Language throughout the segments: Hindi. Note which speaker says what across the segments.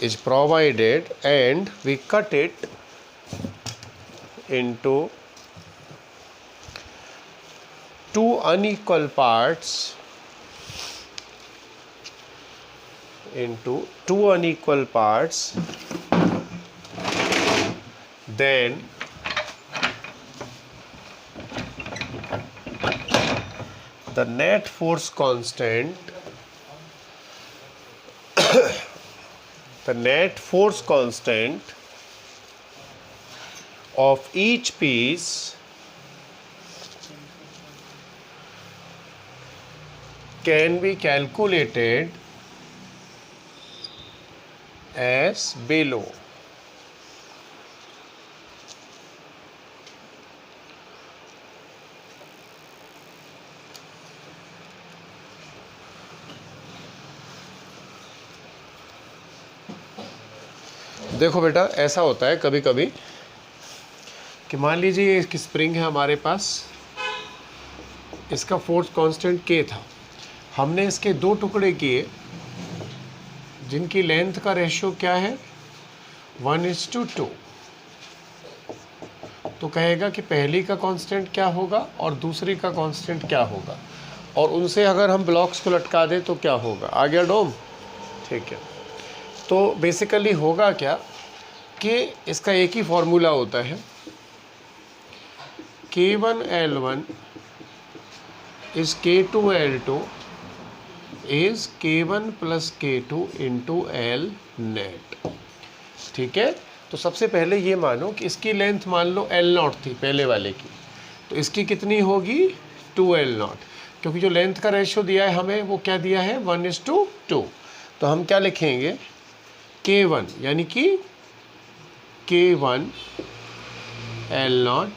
Speaker 1: is provided and we cut it into two unequal parts, then the net force constant of each piece can be calculated as below. देखो बेटा, ऐसा होता है कभी कभी कि मान लीजिए एक स्प्रिंग है हमारे पास, इसका फोर्स कांस्टेंट के था, हमने इसके दो टुकड़े किए जिनकी लेंथ का रेशियो क्या है 1:2। तो कहेगा कि पहली का कांस्टेंट क्या होगा और दूसरी का कांस्टेंट क्या होगा, और उनसे अगर हम ब्लॉक्स को लटका दें तो क्या होगा। आ गया डोम? ठीक है। तो बेसिकली होगा क्या कि इसका एक ही फॉर्मूला होता है, K1L1 is K2L2 is K1 plus K2 into L net। ठीक है। तो सबसे पहले ये मानो कि इसकी लेंथ मान लो L0 थी पहले वाले की, तो इसकी कितनी होगी 2L0, क्योंकि जो लेंथ का रेशियो दिया है हमें वो क्या दिया है 1:2। तो हम क्या लिखेंगे K1 यानी कि K1 L0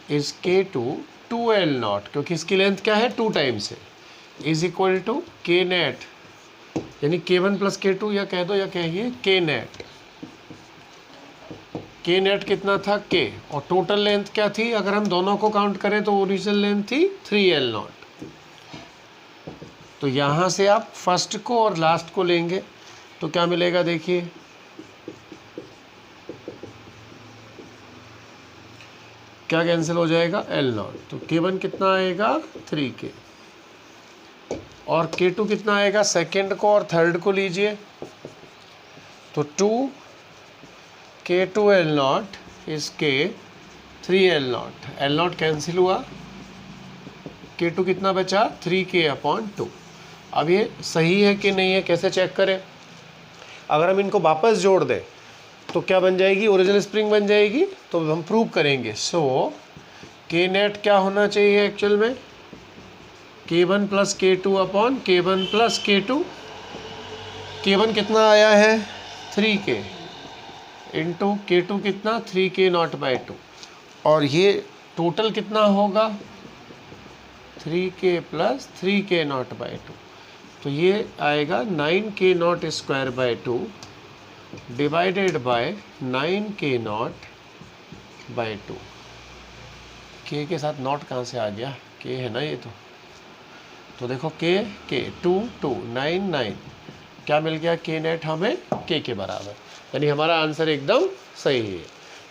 Speaker 1: is K2 2L0, क्योंकि इसकी लेंथ क्या है 2 टाइम्स है, is equal to K net यानी K1 प्लस K2, या कह दो या कहिए K नेट। K नेट कितना था K, और टोटल लेंथ क्या थी, अगर हम दोनों को काउंट करें तो ओरिजिनल लेंथ थी 3L0। तो यहाँ से आप फर्स्ट को और लास्ट को लेंगे तो क्या मिलेगा, देखिए क्या कैंसिल हो जाएगा L0। तो K1 कितना आएगा 3K, और K2 कितना आएगा, सेकेंड को और थर्ड को लीजिए तो 2K2L0 इस K 3L0, L0 कैंसिल हुआ, K2 कितना बचा 3K/2। अब ये सही है कि नहीं है कैसे चेक करें, अगर हम इनको वापस जोड़ दें तो क्या बन जाएगी, ओरिजिनल स्प्रिंग बन जाएगी। तो हम प्रूव करेंगे। सो K नेट क्या होना चाहिए एक्चुअल में, K1 plus K2/K1 plus K2। K1 कितना आया है 3K इंटू K2 कितना 3K0/2, और ये टोटल कितना होगा 3K प्लस 3K0/2। तो ये आएगा 9K0² divided by 9K0/2। K के साथ नॉट कहाँ से आ गया, K है ना ये तो देखो K 2 2 9 9, क्या मिल गया K नेट हमें K के बराबर, यानी हमारा आंसर एकदम सही है,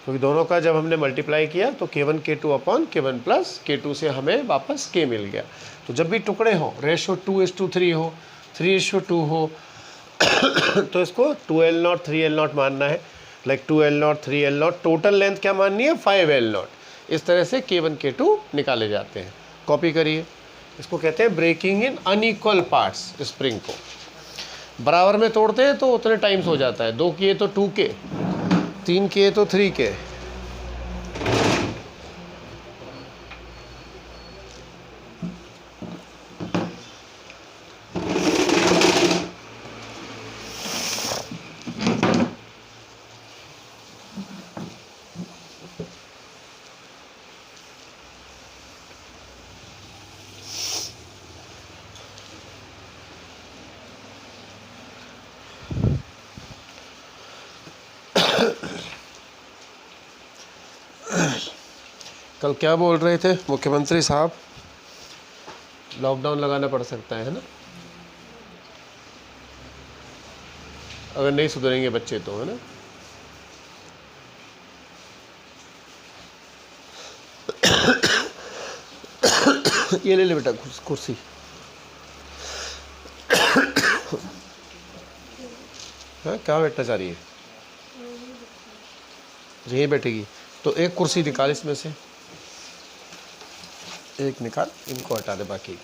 Speaker 1: क्योंकि दोनों का जब हमने मल्टीप्लाई किया तो K1 K2/K1 प्लस K2 से हमें वापस K मिल गया। तो जब भी टुकड़े हो, रेशो 2:3 हो, 3:2 हो तो इसको 2L0 3L0 मानना है, like 2L0 3L0, total length क्या माननी है 5L0। इस तरह से K1 K2 निकाले जाते हैं। कॉपी करिए, इसको कहते हैं breaking in unequal parts. Spring को बराबर में तोड़ते हैं तो उतने टाइम्स हो जाता है, 2 किए तो 2K, 3 किए तो 3K। कल क्या बोल रहे थे मुख्यमंत्री साहब, लॉकडाउन लगाना पड़ सकता है ना। अगर नहीं सुधरेंगे बच्चे तो, है ना। ये ले ले बेटा कुर्सी। हाँ कहाँ बैठना चाह रही है? यहीं बैठेगी तो एक कुर्सी निकाल इसमें से, एक निकाल, इनको हटा दे बाकी।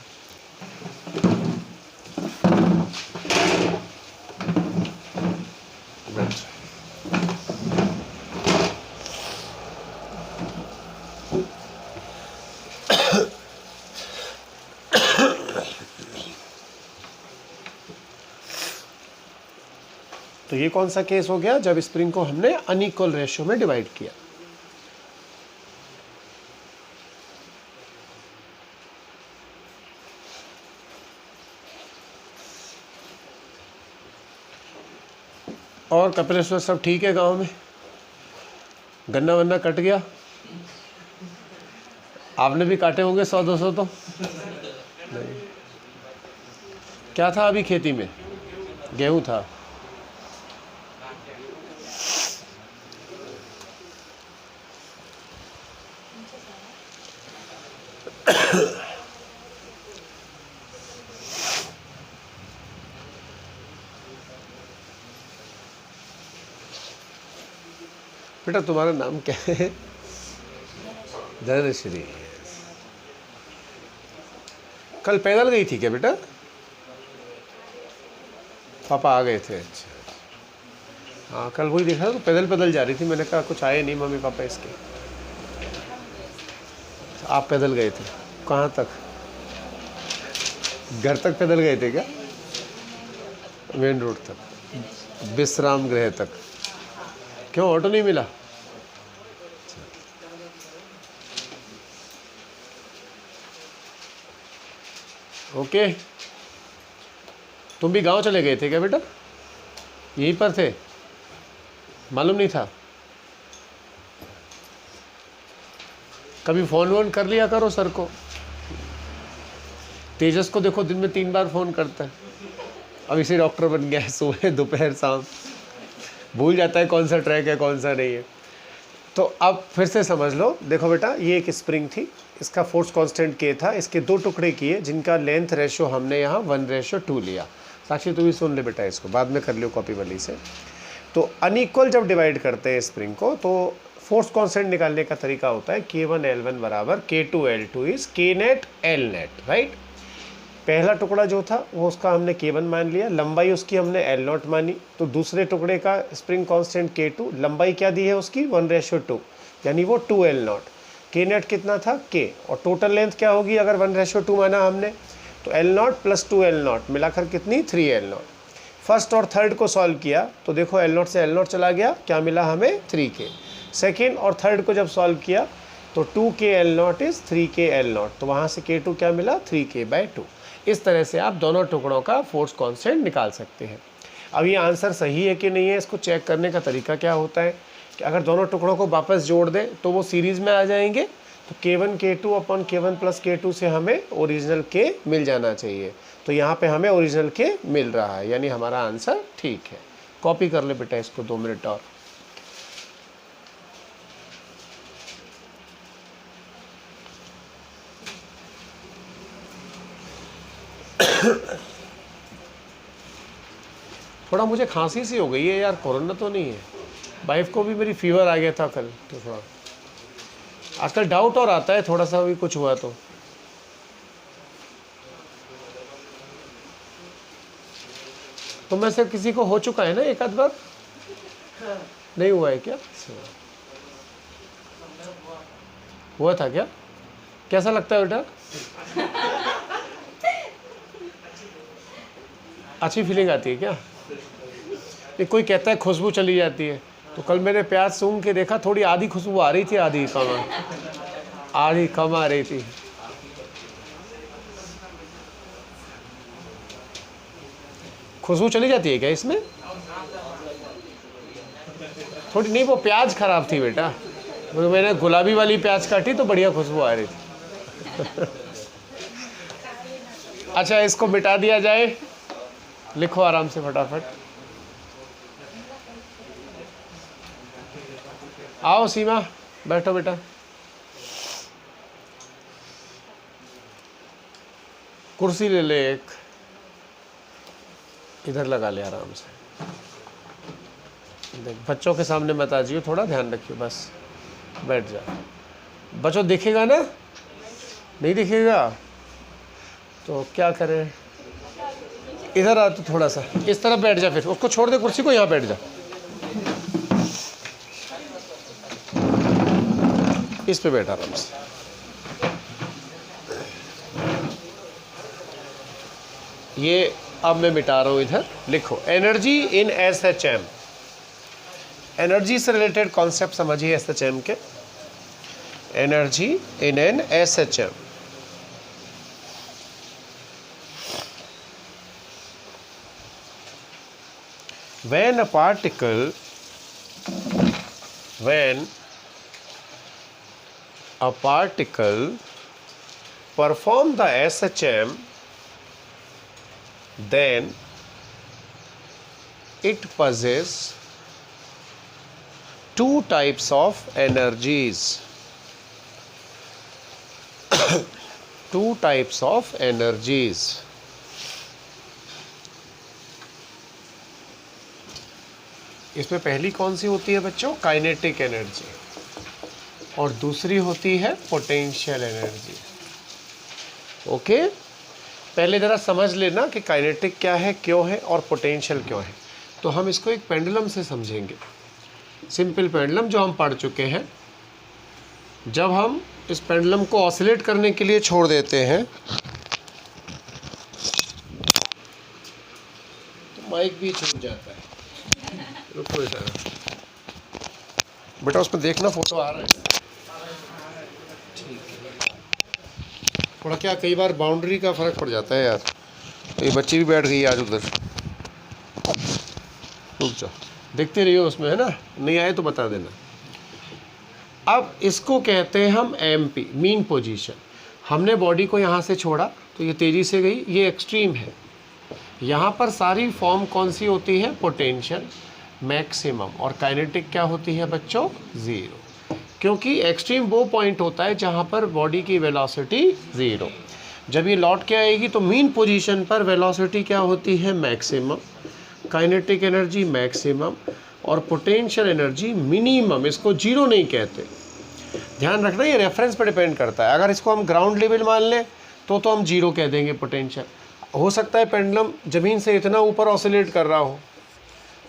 Speaker 1: तो ये कौन सा केस हो गया? जब स्प्रिंग को हमने अनइक्वल रेशियो में डिवाइड किया। और कपिलेश्वर सब ठीक है गांव में? गन्ना वन्ना कट गया? आपने भी काटे होंगे 100-200 तो नहीं। क्या था अभी खेती में? गेहूं था। बेटा तुम्हारा नाम क्या है? धनश्री। कल पैदल गई थी क्या बेटा? पापा आ गए थे? अच्छा हाँ, कल वही देखा तो पैदल पैदल जा रही थी। मैंने कहा कुछ आए नहीं मम्मी पापा इसके। आप पैदल गए थे? कहाँ तक? घर तक पैदल गए थे क्या? मेन रोड तक, विश्राम गृह तक? क्यों ऑटो नहीं मिला? ओके। तुम भी गांव चले गए थे क्या बेटा? यहीं पर थे? मालूम नहीं था? कभी फ़ोन वोन कर लिया करो सर को। तेजस को देखो दिन में 3 बार फ़ोन करता है। अब इसे डॉक्टर बन गया है, सुबह दोपहर शाम, भूल जाता है कौन सा ट्रैक है कौन सा नहीं है। तो अब फिर से समझ लो। देखो बेटा ये एक स्प्रिंग थी, इसका फोर्स कांस्टेंट के था, इसके 2 टुकड़े किए जिनका लेंथ रेशियो हमने यहाँ 1:2 लिया। साक्षी तू भी सुन ले बेटा, इसको बाद में कर लियो कॉपी वाली से। तो अनइक्वल जब डिवाइड करते हैं स्प्रिंग को तो फोर्स कांस्टेंट निकालने का तरीका होता है K1L1 बराबर K2L2 is K net L net, right. पहला टुकड़ा जो था वो उसका हमने K1 मान लिया, लंबाई उसकी हमने L0 मानी। तो दूसरे टुकड़े का स्प्रिंग कांस्टेंट K2, लंबाई क्या दी है उसकी 1:2, यानी वो 2L0। K नेट कितना था K, और टोटल लेंथ क्या होगी अगर 1:2 माना हमने? तो L0 प्लस 2L0 मिलाकर कितनी? 3L0। फर्स्ट और थर्ड को सॉल्व किया तो देखो L0 से L0 चला गया, क्या मिला हमें? 3K। सेकेंड और थर्ड को जब सॉल्व किया तो 2KL0 इज 3KL0, तो वहाँ से K2 क्या मिला? 3K/2। इस तरह से आप दोनों टुकड़ों का फोर्स कांस्टेंट निकाल सकते हैं। अब ये आंसर सही है कि नहीं है, इसको चेक करने का तरीका क्या होता है कि अगर दोनों टुकड़ों को वापस जोड़ दें तो वो सीरीज़ में आ जाएंगे। तो K1 K2 upon K1 plus K2 से हमें ओरिजिनल K मिल जाना चाहिए। तो यहाँ पे हमें ओरिजिनल K मिल रहा है, यानी हमारा आंसर ठीक है। कॉपी कर ले बेटा इसको 2 मिनट और। थोड़ा मुझे खांसी सी हो गई है यार, कोरोना तो नहीं है। वाइफ को भी मेरी फीवर आ गया था कल, तो थोड़ा आजकल डाउट और आता है थोड़ा सा भी कुछ हुआ तो। तो में से किसी को हो चुका है ना एक आध बार? नहीं हुआ है क्या? हुआ था क्या? कैसा लगता है बेटा? अच्छी फीलिंग आती है क्या? ये कोई कहता है खुशबू चली जाती है, तो कल मैंने प्याज सूंघ के देखा, थोड़ी आधी खुशबू आ रही थी, आधी कम आ रही थी। खुशबू चली जाती है क्या इसमें? थोड़ी नहीं, वो प्याज खराब थी बेटा, तो मैंने गुलाबी वाली प्याज काटी तो बढ़िया खुशबू आ रही थी। अच्छा इसको मिटा दिया जाए, लिखो आराम से फटाफट। आओ सीमा, बैठो बेटा। कुर्सी ले ले एक, इधर लगा ले आराम से। देख, बच्चों के सामने मत आ जाइए, थोड़ा ध्यान रखिए बस। बैठ जा। बच्चों दिखेगा ना? नहीं दिखेगा तो क्या करें? इधर आ, तो थोड़ा सा इस तरफ बैठ जा, फिर उसको छोड़ दे कुर्सी को, यहाँ बैठ जा। इस पे बैठा आराम से। ये अब मैं मिटा रहा हूँ, इधर लिखो एनर्जी इन SHM। एनर्जी से रिलेटेड कॉन्सेप्ट समझिए SHM के। Energy in an SHM। When a particle perform the SHM, then it possesses two types of energies. Two types of energies. इसमें पहली कौन सी होती है बच्चों? काइनेटिक एनर्जी, और दूसरी होती है पोटेंशियल एनर्जी। ओके, पहले ज़रा समझ लेना कि काइनेटिक क्या है, क्यों है, और पोटेंशियल क्यों है। तो हम इसको एक पेंडुलम से समझेंगे। सिंपल पेंडुलम जो हम पढ़ चुके हैं। जब हम इस पेंडुलम को ऑसिलेट करने के लिए छोड़ देते हैं तो माइक भी छूट जाता है। रुको बेटा, उसमें देखना फोटो आ रहा है। ठीक है, थोड़ा क्या कई बार बाउंड्री का फर्क पड़ जाता है यार। तो ये बच्ची भी बैठ गई आज उधर। रुक जाओ, देखते रहिए उसमें, है ना? नहीं आए तो बता देना। अब इसको कहते हैं हम MP, मीन पोजीशन। हमने बॉडी को यहाँ से छोड़ा तो ये तेज़ी से गई, ये एक्सट्रीम है। यहाँ पर सारी फॉर्म कौन सी होती है? Potential, maximum. और काइनेटिक क्या होती है बच्चों? ज़ीरो। क्योंकि एक्सट्रीम वो पॉइंट होता है जहाँ पर बॉडी की वेलोसिटी ज़ीरो। जब ये लौट के आएगी तो मीन पोजीशन पर वेलोसिटी क्या होती है? मैक्सिमम। काइनेटिक एनर्जी मैक्सिमम और पोटेंशियल एनर्जी मिनिमम। इसको जीरो नहीं कहते, ध्यान रखना, ये रेफरेंस पर डिपेंड करता है। अगर इसको हम ग्राउंड लेवल मान लें तो हम जीरो कह देंगे पोटेंशियल। हो सकता है पेंडुलम ज़मीन से इतना ऊपर ऑसिलेट कर रहा हो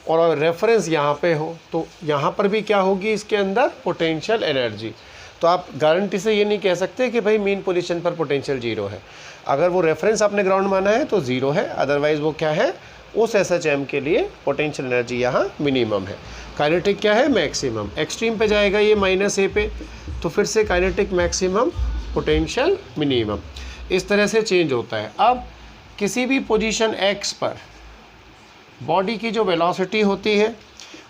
Speaker 1: और रेफरेंस यहाँ पे हो, तो यहाँ पर भी क्या होगी? इसके अंदर पोटेंशियल एनर्जी। तो आप गारंटी से ये नहीं कह सकते कि भाई मीन पोजीशन पर पोटेंशियल जीरो है। अगर वो रेफरेंस आपने ग्राउंड माना है तो ज़ीरो है, अदरवाइज़ वो क्या है? उस SHM के लिए पोटेंशियल एनर्जी यहाँ मिनिमम है। काइनेटिक क्या है? मैक्सिमम। एक्सट्रीम पे जाएगा ये -A पे, तो फिर से काइनेटिक मैक्सिमम, पोटेंशियल मिनिमम। इस तरह से चेंज होता है। अब किसी भी पोजीशन X पर बॉडी की जो वेलोसिटी होती है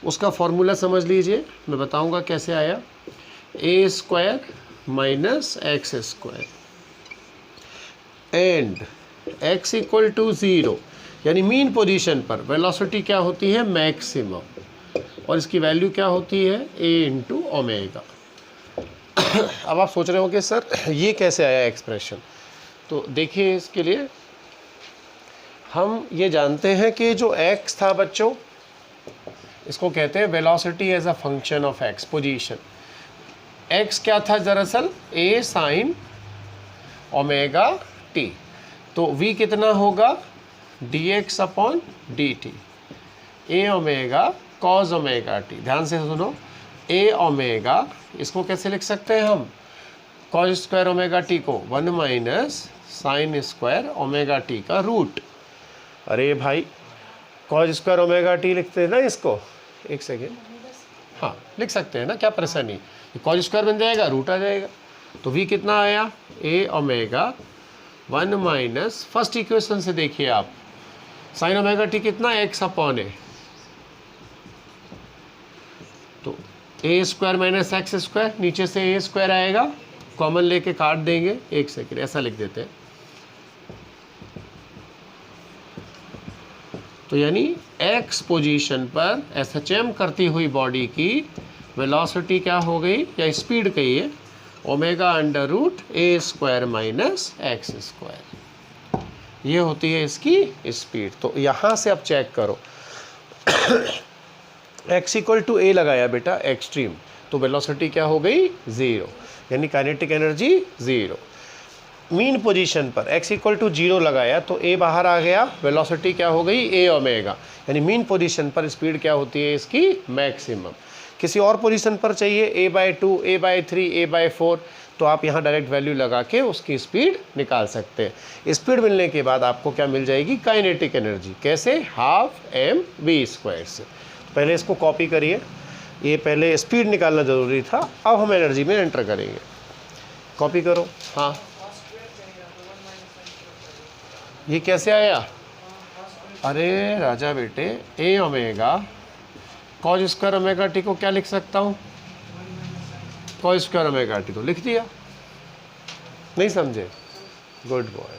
Speaker 1: उसका फॉर्मूला समझ लीजिए, मैं बताऊंगा कैसे आया। A² - x² एंड x = 0, यानी मीन पोजीशन पर वेलोसिटी क्या होती है? मैक्सिमम। और इसकी वैल्यू क्या होती है? A × omega. अब आप सोच रहे हो कि सर ये कैसे आया एक्सप्रेशन? तो देखिए, इसके लिए हम ये जानते हैं कि जो x था बच्चों, इसको कहते हैं velocity as a function of x, position. x क्या था दरअसल? A sin ωt। तो v कितना होगा? dx/dt। A omega cos ωt। ध्यान से सुनो, A ओमेगा, इसको कैसे लिख सकते हैं हम? cos² ωt को 1 - sin² ωt का रूट। अरे भाई, cos² ωt लिखते हैं ना इसको? एक सेकेंड, हाँ लिख सकते हैं ना, क्या परेशानी? cos² बन जाएगा, रूट आ जाएगा। तो v कितना आया? A ओमेगा 1 - फर्स्ट इक्वेशन से देखिए आप, sin ωt कितना? x/a। तो A² - x², नीचे से A² आएगा, कॉमन लेके काट देंगे। एक सेकेंड, ऐसा लिख देते हैं। तो यानी x पोजीशन पर SHM करती हुई बॉडी की वेलोसिटी क्या हो गई, या स्पीड कहिए, ओमेगा अंडर रूट ए स्क्वायर माइनस एक्स स्क्वायर, ये होती है इसकी स्पीड। तो यहाँ से अब चेक करो x इक्वल टू ए लगाया बेटा एक्सट्रीम, तो वेलोसिटी क्या हो गई 0, यानी काइनेटिक एनर्जी 0। मीन पोजीशन पर x इक्वल टू 0 लगाया तो a बाहर आ गया, वेलोसिटी क्या हो गई a ओमेगा, यानी मीन पोजीशन पर स्पीड क्या होती है इसकी मैक्सिमम। किसी और पोजीशन पर चाहिए a/2, a/3, a/4, तो आप यहाँ डायरेक्ट वैल्यू लगा के उसकी स्पीड निकाल सकते हैं। स्पीड मिलने के बाद आपको क्या मिल जाएगी, काइनेटिक एनर्जी। कैसे, हाफ mv² से। पहले इसको कॉपी करिए, ये पहले स्पीड निकालना ज़रूरी था, अब हम एनर्जी में एंटर करेंगे। कॉपी करो। हाँ, ये कैसे आया, अरे राजा बेटे, A omega cos square omega t को क्या लिख सकता हूँ, कॉज स्क्वायर ओमेगा टी, तो लिख दिया। नहीं समझे, गुड बॉय।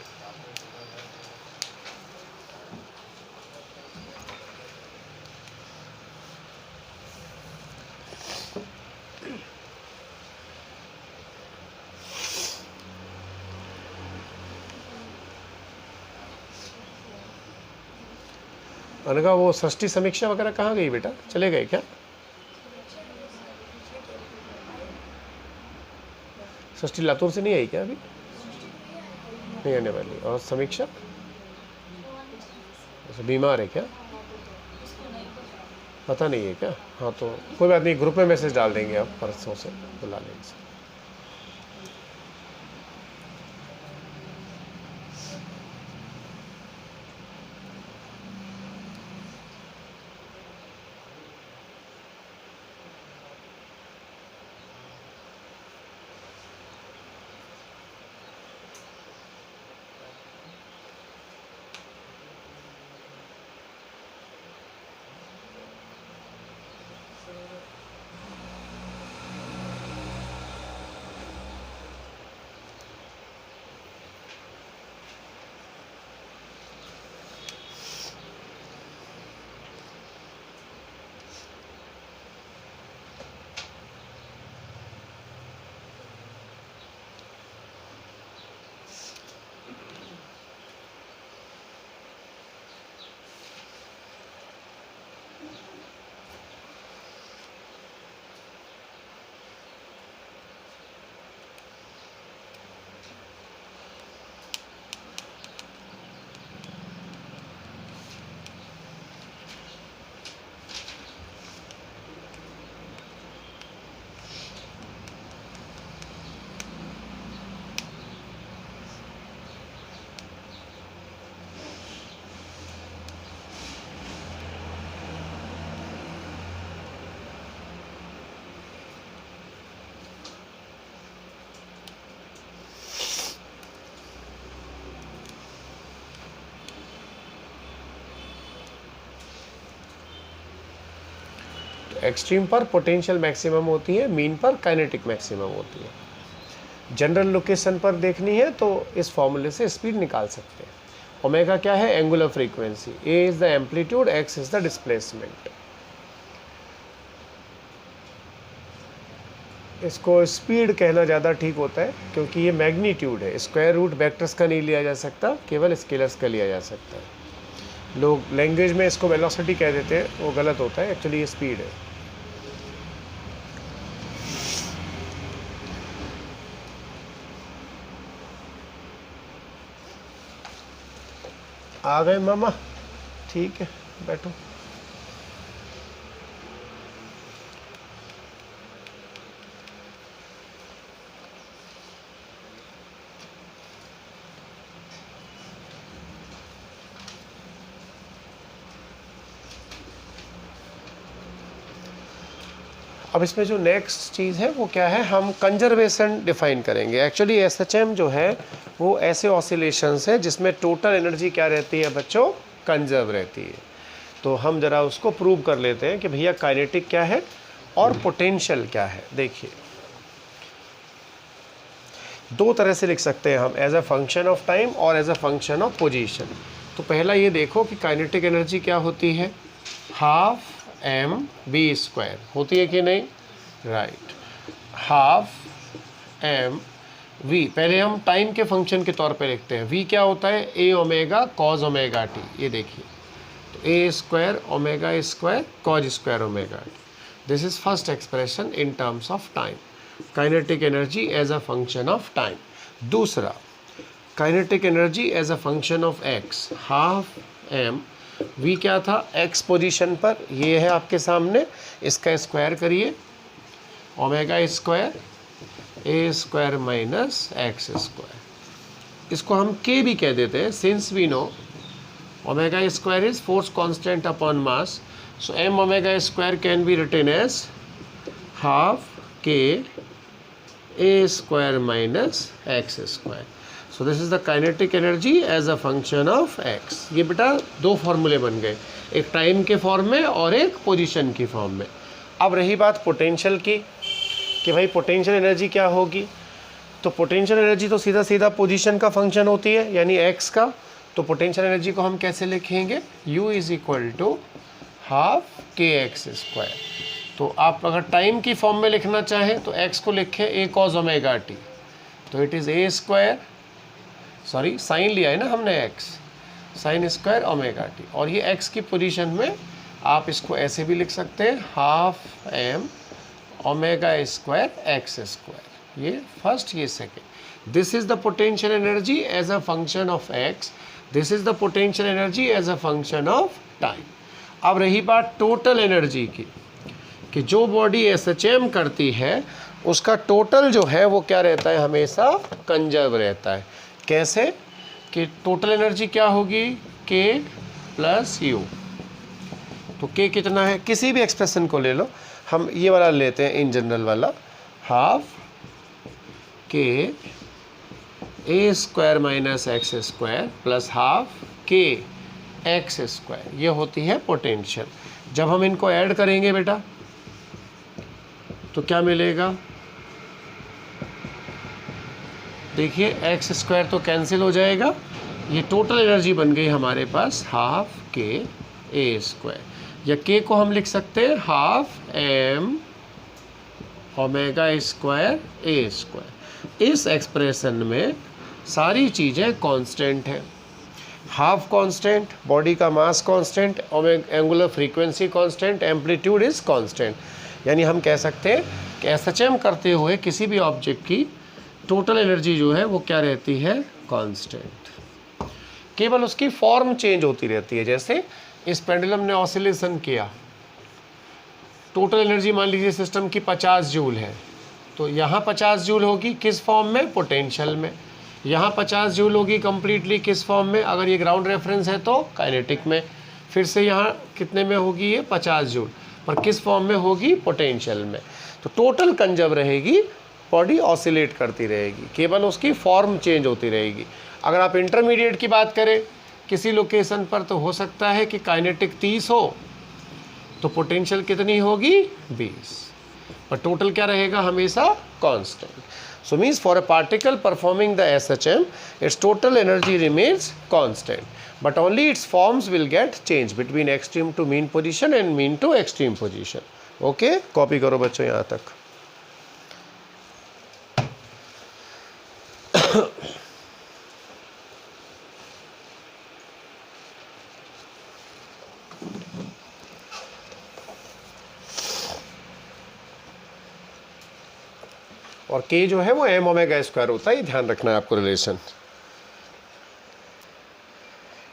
Speaker 1: अनगा वो षष्ठी समीक्षा वगैरह कहाँ गई बेटा, चले गए क्या? षष्ठी लातूर से नहीं आई क्या अभी? नहीं आने वाली। और समीक्षा अच्छा बीमार है क्या, पता नहीं है क्या? हाँ तो कोई बात नहीं, ग्रुप में मैसेज डाल देंगे, आप परसों से बुला लेंगे। एक्सट्रीम पर पोटेंशियल मैक्सिमम होती है, मीन पर काइनेटिक मैक्सिमम होती है। जनरल लोकेशन पर देखनी है तो इस फॉर्मूले से स्पीड निकाल सकते हैं। ओमेगा क्या है, angular frequency, A is the amplitude, x is the displacement. इसको स्पीड कहना ज़्यादा ठीक होता है क्योंकि ये मैग्नीट्यूड है, स्क्वायर रूट वेक्टर्स का नहीं लिया जा सकता, केवल स्केलर्स का लिया जा सकता है। लोग लैंग्वेज में इसको वेलोसिटी कह देते हैं, वो गलत होता है, एक्चुअली ये स्पीड है। आ गए मामा, ठीक है बैठो। अब इसमें जो नेक्स्ट चीज़ है वो क्या है, हम कंजर्वेशन डिफाइन करेंगे। एक्चुअली एसएचएम जो है वो ऐसे ऑसिलेशंस है जिसमें टोटल एनर्जी क्या रहती है बच्चों, कंजर्व रहती है। तो हम ज़रा उसको प्रूव कर लेते हैं कि भैया काइनेटिक क्या है और पोटेंशियल क्या है। देखिए दो तरह से लिख सकते हैं हम, as a function of time और as a function of position. तो पहला ये देखो कि काइनेटिक एनर्जी क्या होती है, हाफ mv² होती है कि नहीं, राइट, हाफ एम वी, पहले हम टाइम के फंक्शन के तौर पे लिखते हैं। वी क्या होता है, A omega cos omega t, ये देखिए, तो A square omega square cos square omega t. This is first expression in terms of time, kinetic energy as a function of time. दूसरा, kinetic energy as a function of x, half M v क्या था, एक्स पोजीशन पर, ये है आपके सामने, इसका स्क्वायर करिए, omega square A square minus x square, इसको हम के भी कह देते हैं, since we know omega square is force constant upon mass, so m omega square can be written as half k A square minus x square. So this is the kinetic energy as a function of x. ये बेटा दो फॉर्मूले बन गए, एक टाइम के फॉर्म में और एक पोजीशन की फॉर्म में। अब रही बात पोटेंशियल की, कि भाई पोटेंशियल एनर्जी क्या होगी, तो पोटेंशियल एनर्जी तो सीधा सीधा पोजीशन का फंक्शन होती है, यानी एक्स का। तो पोटेंशियल एनर्जी को हम कैसे लिखेंगे, u is equal to half के एक्स स्क्वायर। तो आप अगर टाइम की फॉर्म में लिखना चाहें तो x को लिखें a cos ओमेगा टी, तो it is a square, sorry sine लिया है ना हमने, x sine square omega T, और ये x की पोजीशन में आप इसको ऐसे भी लिख सकते हैं, half M omega square x square, ये फर्स्ट ये second. This is the potential energy as a function of x, this is the potential energy as a function of time. अब रही बात टोटल एनर्जी की, कि जो बॉडी एसएचएम करती है उसका टोटल जो है वो क्या रहता है, हमेशा कंजर्व रहता है। कैसे, कि टोटल एनर्जी क्या होगी, के प्लस यू। तो के कितना है, किसी भी एक्सप्रेशन को ले लो, हम ये वाला लेते हैं इन जनरल वाला, half k A square minus x square plus half के एक्स स्क्वायर, ये होती है पोटेंशियल। जब हम इनको ऐड करेंगे बेटा तो क्या मिलेगा, देखिए एक्स स्क्वायर तो कैंसिल हो जाएगा, ये टोटल एनर्जी बन गई हमारे पास हाफ के ए स्क्वायर, या के को हम लिख सकते हैं half M omega square A square. इस एक्सप्रेशन में सारी चीज़ें कांस्टेंट हैं, हाफ कांस्टेंट, बॉडी का mass constant, angular frequency constant, amplitude is constant. यानी हम कह सकते हैं कि एसएचएम करते हुए किसी भी ऑब्जेक्ट की टोटल एनर्जी जो है वो क्या रहती है, कांस्टेंट। केवल उसकी फॉर्म चेंज होती रहती है। जैसे इस पेंडुलम ने ऑसिलेशन किया, टोटल एनर्जी मान लीजिए सिस्टम की 50 जूल है, तो यहाँ 50 जूल होगी किस फॉर्म में, पोटेंशियल में। यहाँ 50 जूल होगी कम्प्लीटली किस फॉर्म में, अगर ये ग्राउंड रेफरेंस है तो काइनेटिक में। फिर से यहाँ कितने में होगी ये 50 जूल, पर किस फॉर्म में होगी, पोटेंशियल में। तो टोटल कंजर्व रहेगी, बॉडी ऑसिलेट करती रहेगी, केवल उसकी फॉर्म चेंज होती रहेगी। अगर आप इंटरमीडिएट की बात करें किसी लोकेशन पर, तो हो सकता है कि काइनेटिक 30 हो तो पोटेंशियल कितनी होगी, 20, पर टोटल क्या रहेगा, हमेशा constant. So means for a particle performing the SHM, it's total energy remains constant, but only its forms will get changed between extreme to mean position and mean to extreme position. Okay, copy करो बच्चों यहाँ तक। और k जो है वो m ओमेगा स्क्वायर होता है, ये ध्यान रखना है आपको रिलेशन,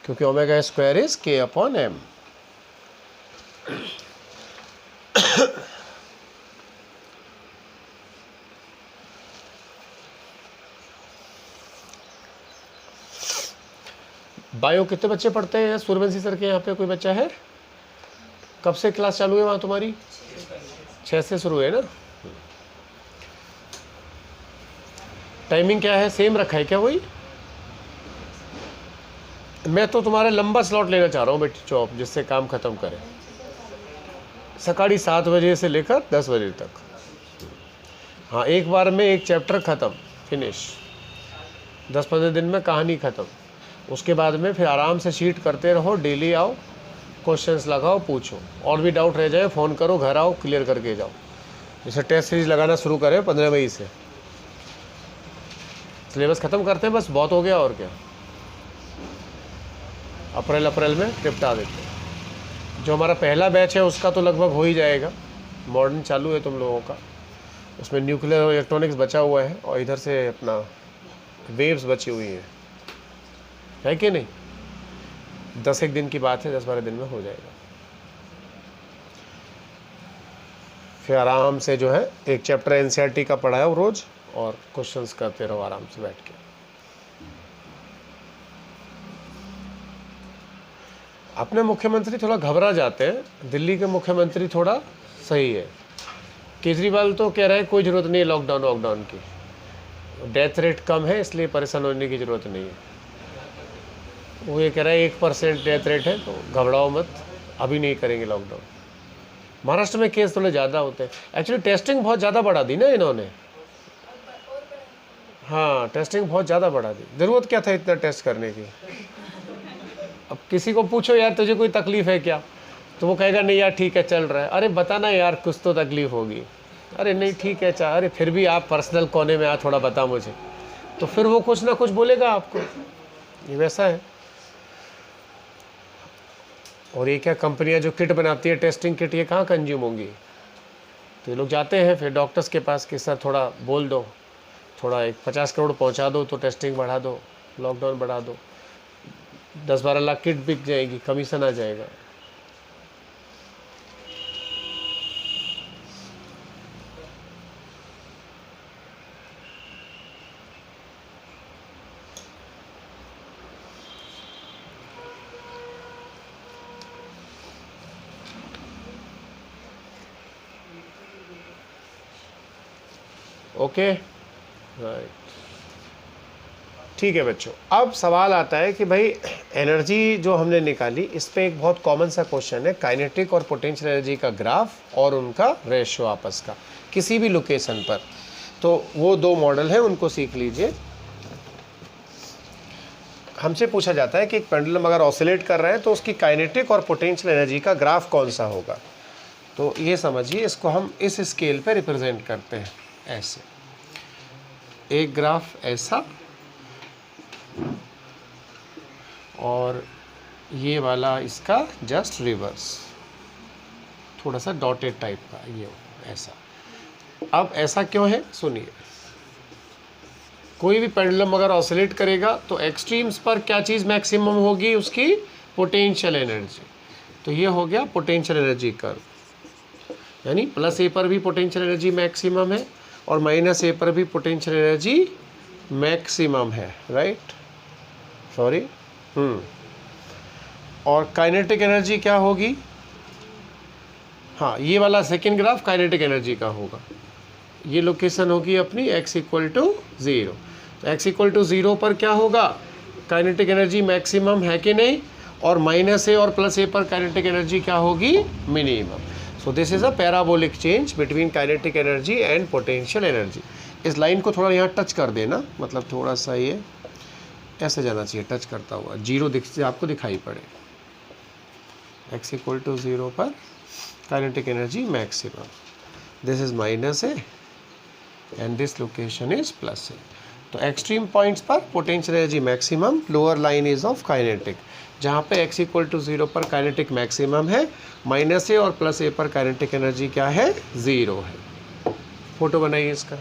Speaker 1: क्योंकि omega square is k upon m। Bio कितने बच्चे पढ़ते हैं सूर्यवंशी सर के यहाँ पे, कोई बच्चा है? कब से क्लास चालू है वहाँ तुम्हारी? 6 से शुरू है ना? टाइमिंग क्या है, सेम रखा है क्या वही? मैं तो तुम्हारा लंबा स्लॉट लेना चाह रहा हूँ बेटी जॉब, जिससे काम ख़त्म करें, सकाळी 7 बजे से लेकर 10 बजे तक। हाँ, एक बार में एक चैप्टर ख़त्म, फिनिश, 10-15 दिन में कहानी ख़त्म। उसके बाद में फिर आराम से शीट करते रहो, डेली आओ, क्वेश्चंस लगाओ, पूछो, और भी डाउट रह जाए फ़ोन करो, घर आओ, क्लियर करके जाओ। जैसे टेस्ट सीरीज लगाना शुरू करें 15 मई से, सिलेबस ख़त्म करते हैं बस, बहुत हो गया और क्या, अप्रैल में निपटा देते हैं। जो हमारा पहला बैच है उसका तो लगभग हो ही जाएगा, मॉडर्न चालू है तुम लोगों का, उसमें न्यूक्लियर और इलेक्ट्रॉनिक्स बचा हुआ है और इधर से अपना वेव्स बची हुई है कि नहीं। 10 एक दिन की बात है, 10-12 दिन में हो जाएगा। फिर आराम से जो है एक चैप्टर एनसीईआरटी का पढ़ाओ रोज और क्वेश्चंस करते रहो आराम से बैठ के। अपने मुख्यमंत्री थोड़ा घबरा जाते हैं, दिल्ली के मुख्यमंत्री थोड़ा सही है। केजरीवाल तो कह रहा है कोई ज़रूरत नहीं है लॉकडाउन की, डेथ रेट कम है इसलिए परेशान होने की ज़रूरत नहीं है। वो ये कह रहा है 1% डेथ रेट है तो घबराओ मत, अभी नहीं करेंगे लॉकडाउन। महाराष्ट्र में केस थोड़े ज़्यादा होते हैं, एक्चुअली टेस्टिंग बहुत ज़्यादा बढ़ा दी ना इन्होंने। हाँ, टेस्टिंग बहुत ज़्यादा बढ़ा दी, ज़रूरत क्या था इतना टेस्ट करने की। अब किसी को पूछो यार तुझे कोई तकलीफ़ है क्या, तो वो कहेगा नहीं यार ठीक है चल रहा है। अरे बताना यार कुछ तो तकलीफ़ होगी, अरे नहीं ठीक है चाह, अरे फिर भी आप पर्सनल कोने में आ थोड़ा बता मुझे, तो फिर वो कुछ ना कुछ बोलेगा आपको, ये वैसा है। और ये क्या कंपनियां जो किट बनाती है टेस्टिंग किट, ये कहाँ कंज्यूम होंगी, तो ये लोग जाते हैं फिर डॉक्टर्स के पास कि सर थोड़ा बोल दो, थोड़ा एक 50 करोड़ पहुंचा दो तो टेस्टिंग बढ़ा दो, लॉकडाउन बढ़ा दो, 10-12 लाख किट बिक जाएगी, कमीशन आ जाएगा। ओके राइट, ठीक है बच्चों। अब सवाल आता है कि भाई एनर्जी जो हमने निकाली इस पे एक बहुत कॉमन सा क्वेश्चन है, काइनेटिक और पोटेंशियल एनर्जी का ग्राफ और उनका रेशियो आपस का किसी भी लोकेशन पर। तो वो 2 मॉडल हैं, उनको सीख लीजिए। हमसे पूछा जाता है कि एक पेंडुलम अगर ऑसिलेट कर रहा है तो उसकी काइनेटिक और पोटेंशियल एनर्जी का ग्राफ कौन सा होगा। तो ये समझिए, इसको हम इस स्केल पे रिप्रेजेंट करते हैं ऐसे, एक ग्राफ ऐसा और ये वाला इसका जस्ट रिवर्स, थोड़ा सा डॉटेड टाइप का ये ऐसा। अब ऐसा क्यों है सुनिए, कोई भी पेंडुलम अगर ऑसिलेट करेगा तो एक्सट्रीम्स पर क्या चीज़ मैक्सिमम होगी, उसकी पोटेंशियल एनर्जी। तो ये हो गया पोटेंशियल एनर्जी कर्व, यानी +A पर भी पोटेंशियल एनर्जी मैक्सिमम है और -A पर भी पोटेंशियल एनर्जी मैक्सिमम है, राइट, सॉरी। और काइनेटिक एनर्जी क्या होगी, हाँ ये वाला सेकेंड ग्राफ काइनेटिक एनर्जी का होगा। ये लोकेशन होगी अपनी x = 0, तो x = 0 पर क्या होगा, काइनेटिक एनर्जी मैक्सिमम है कि नहीं, और -A और +A पर काइनेटिक एनर्जी क्या होगी, minimum. So this is a parabolic change between kinetic energy and potential energy. इस लाइन को थोड़ा यहाँ टच कर देना, मतलब थोड़ा सा ये ऐसे जाना चाहिए, टच करता हुआ, 0 आपको दिखाई पड़े। x = 0 पर kinetic energy maximum, this is -A and this location is +A। तो एक्सट्रीम पॉइंट्स पर potential energy maximum, lower line is of kinetic, जहाँ पे x = 0 पर काइनेटिक मैक्सिमम है, -A और +A पर काइनेटिक एनर्जी क्या है, 0 है। फोटो बनाइए इसका।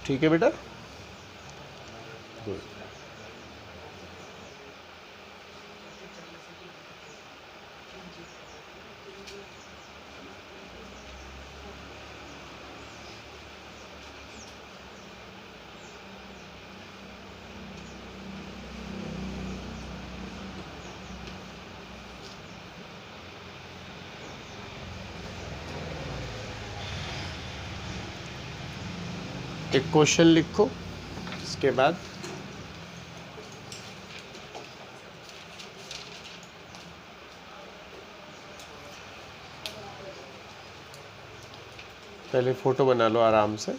Speaker 1: ठीक है बेटा, गुड। एक क्वेश्चन लिखो, इसके बाद पहले फोटो बना लो आराम से।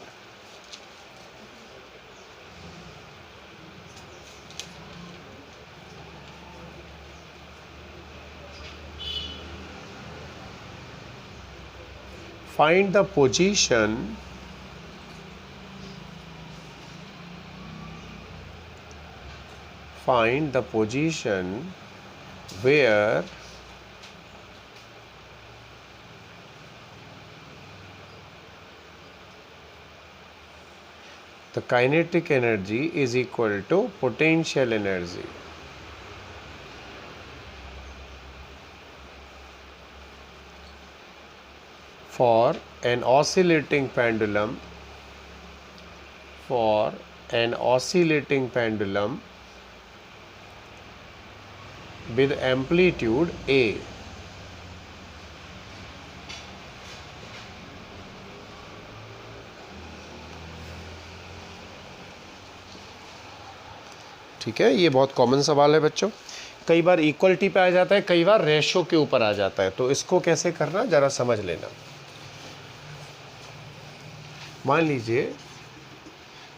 Speaker 1: Find the position where the kinetic energy is equal to potential energy. For an oscillating pendulum with amplitude A. ठीक है, ये बहुत कॉमन सवाल है बच्चों। कई बार इक्वलिटी पे आ जाता है, कई बार रेशो के ऊपर आ जाता है, तो इसको कैसे करना ज़रा समझ लेना। मान लीजिए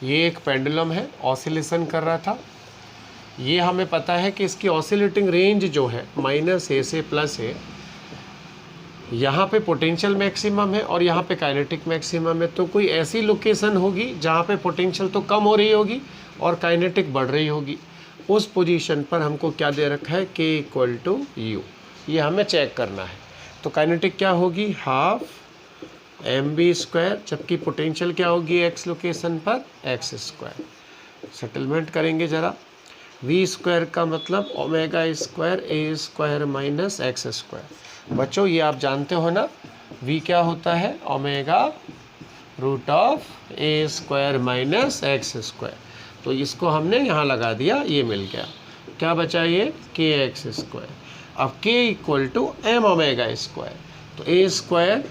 Speaker 1: ये एक पेंडुलम है, ऑसिलेशन कर रहा था। ये हमें पता है कि इसकी ऑसिलेटिंग रेंज जो है -a से +a, यहाँ पे पोटेंशियल मैक्सिमम है और यहाँ पे काइनेटिक मैक्सिमम है। तो कोई ऐसी लोकेशन होगी जहाँ पे पोटेंशियल तो कम हो रही होगी और काइनेटिक बढ़ रही होगी। उस पोजीशन पर हमको क्या दे रखा है, k = u। ये हमें चेक करना है। तो काइनेटिक क्या होगी, ½ mv², जबकि पोटेंशियल क्या होगी x लोकेशन पर, x²। सेटलमेंट करेंगे ज़रा। v² का मतलब ω² a² - x²। बच्चों ये आप जानते हो ना, v क्या होता है, ω√a² - x²। तो इसको हमने यहाँ लगा दिया, ये मिल गया। क्या बचा ये, kx²। अब k = mω²। तो a²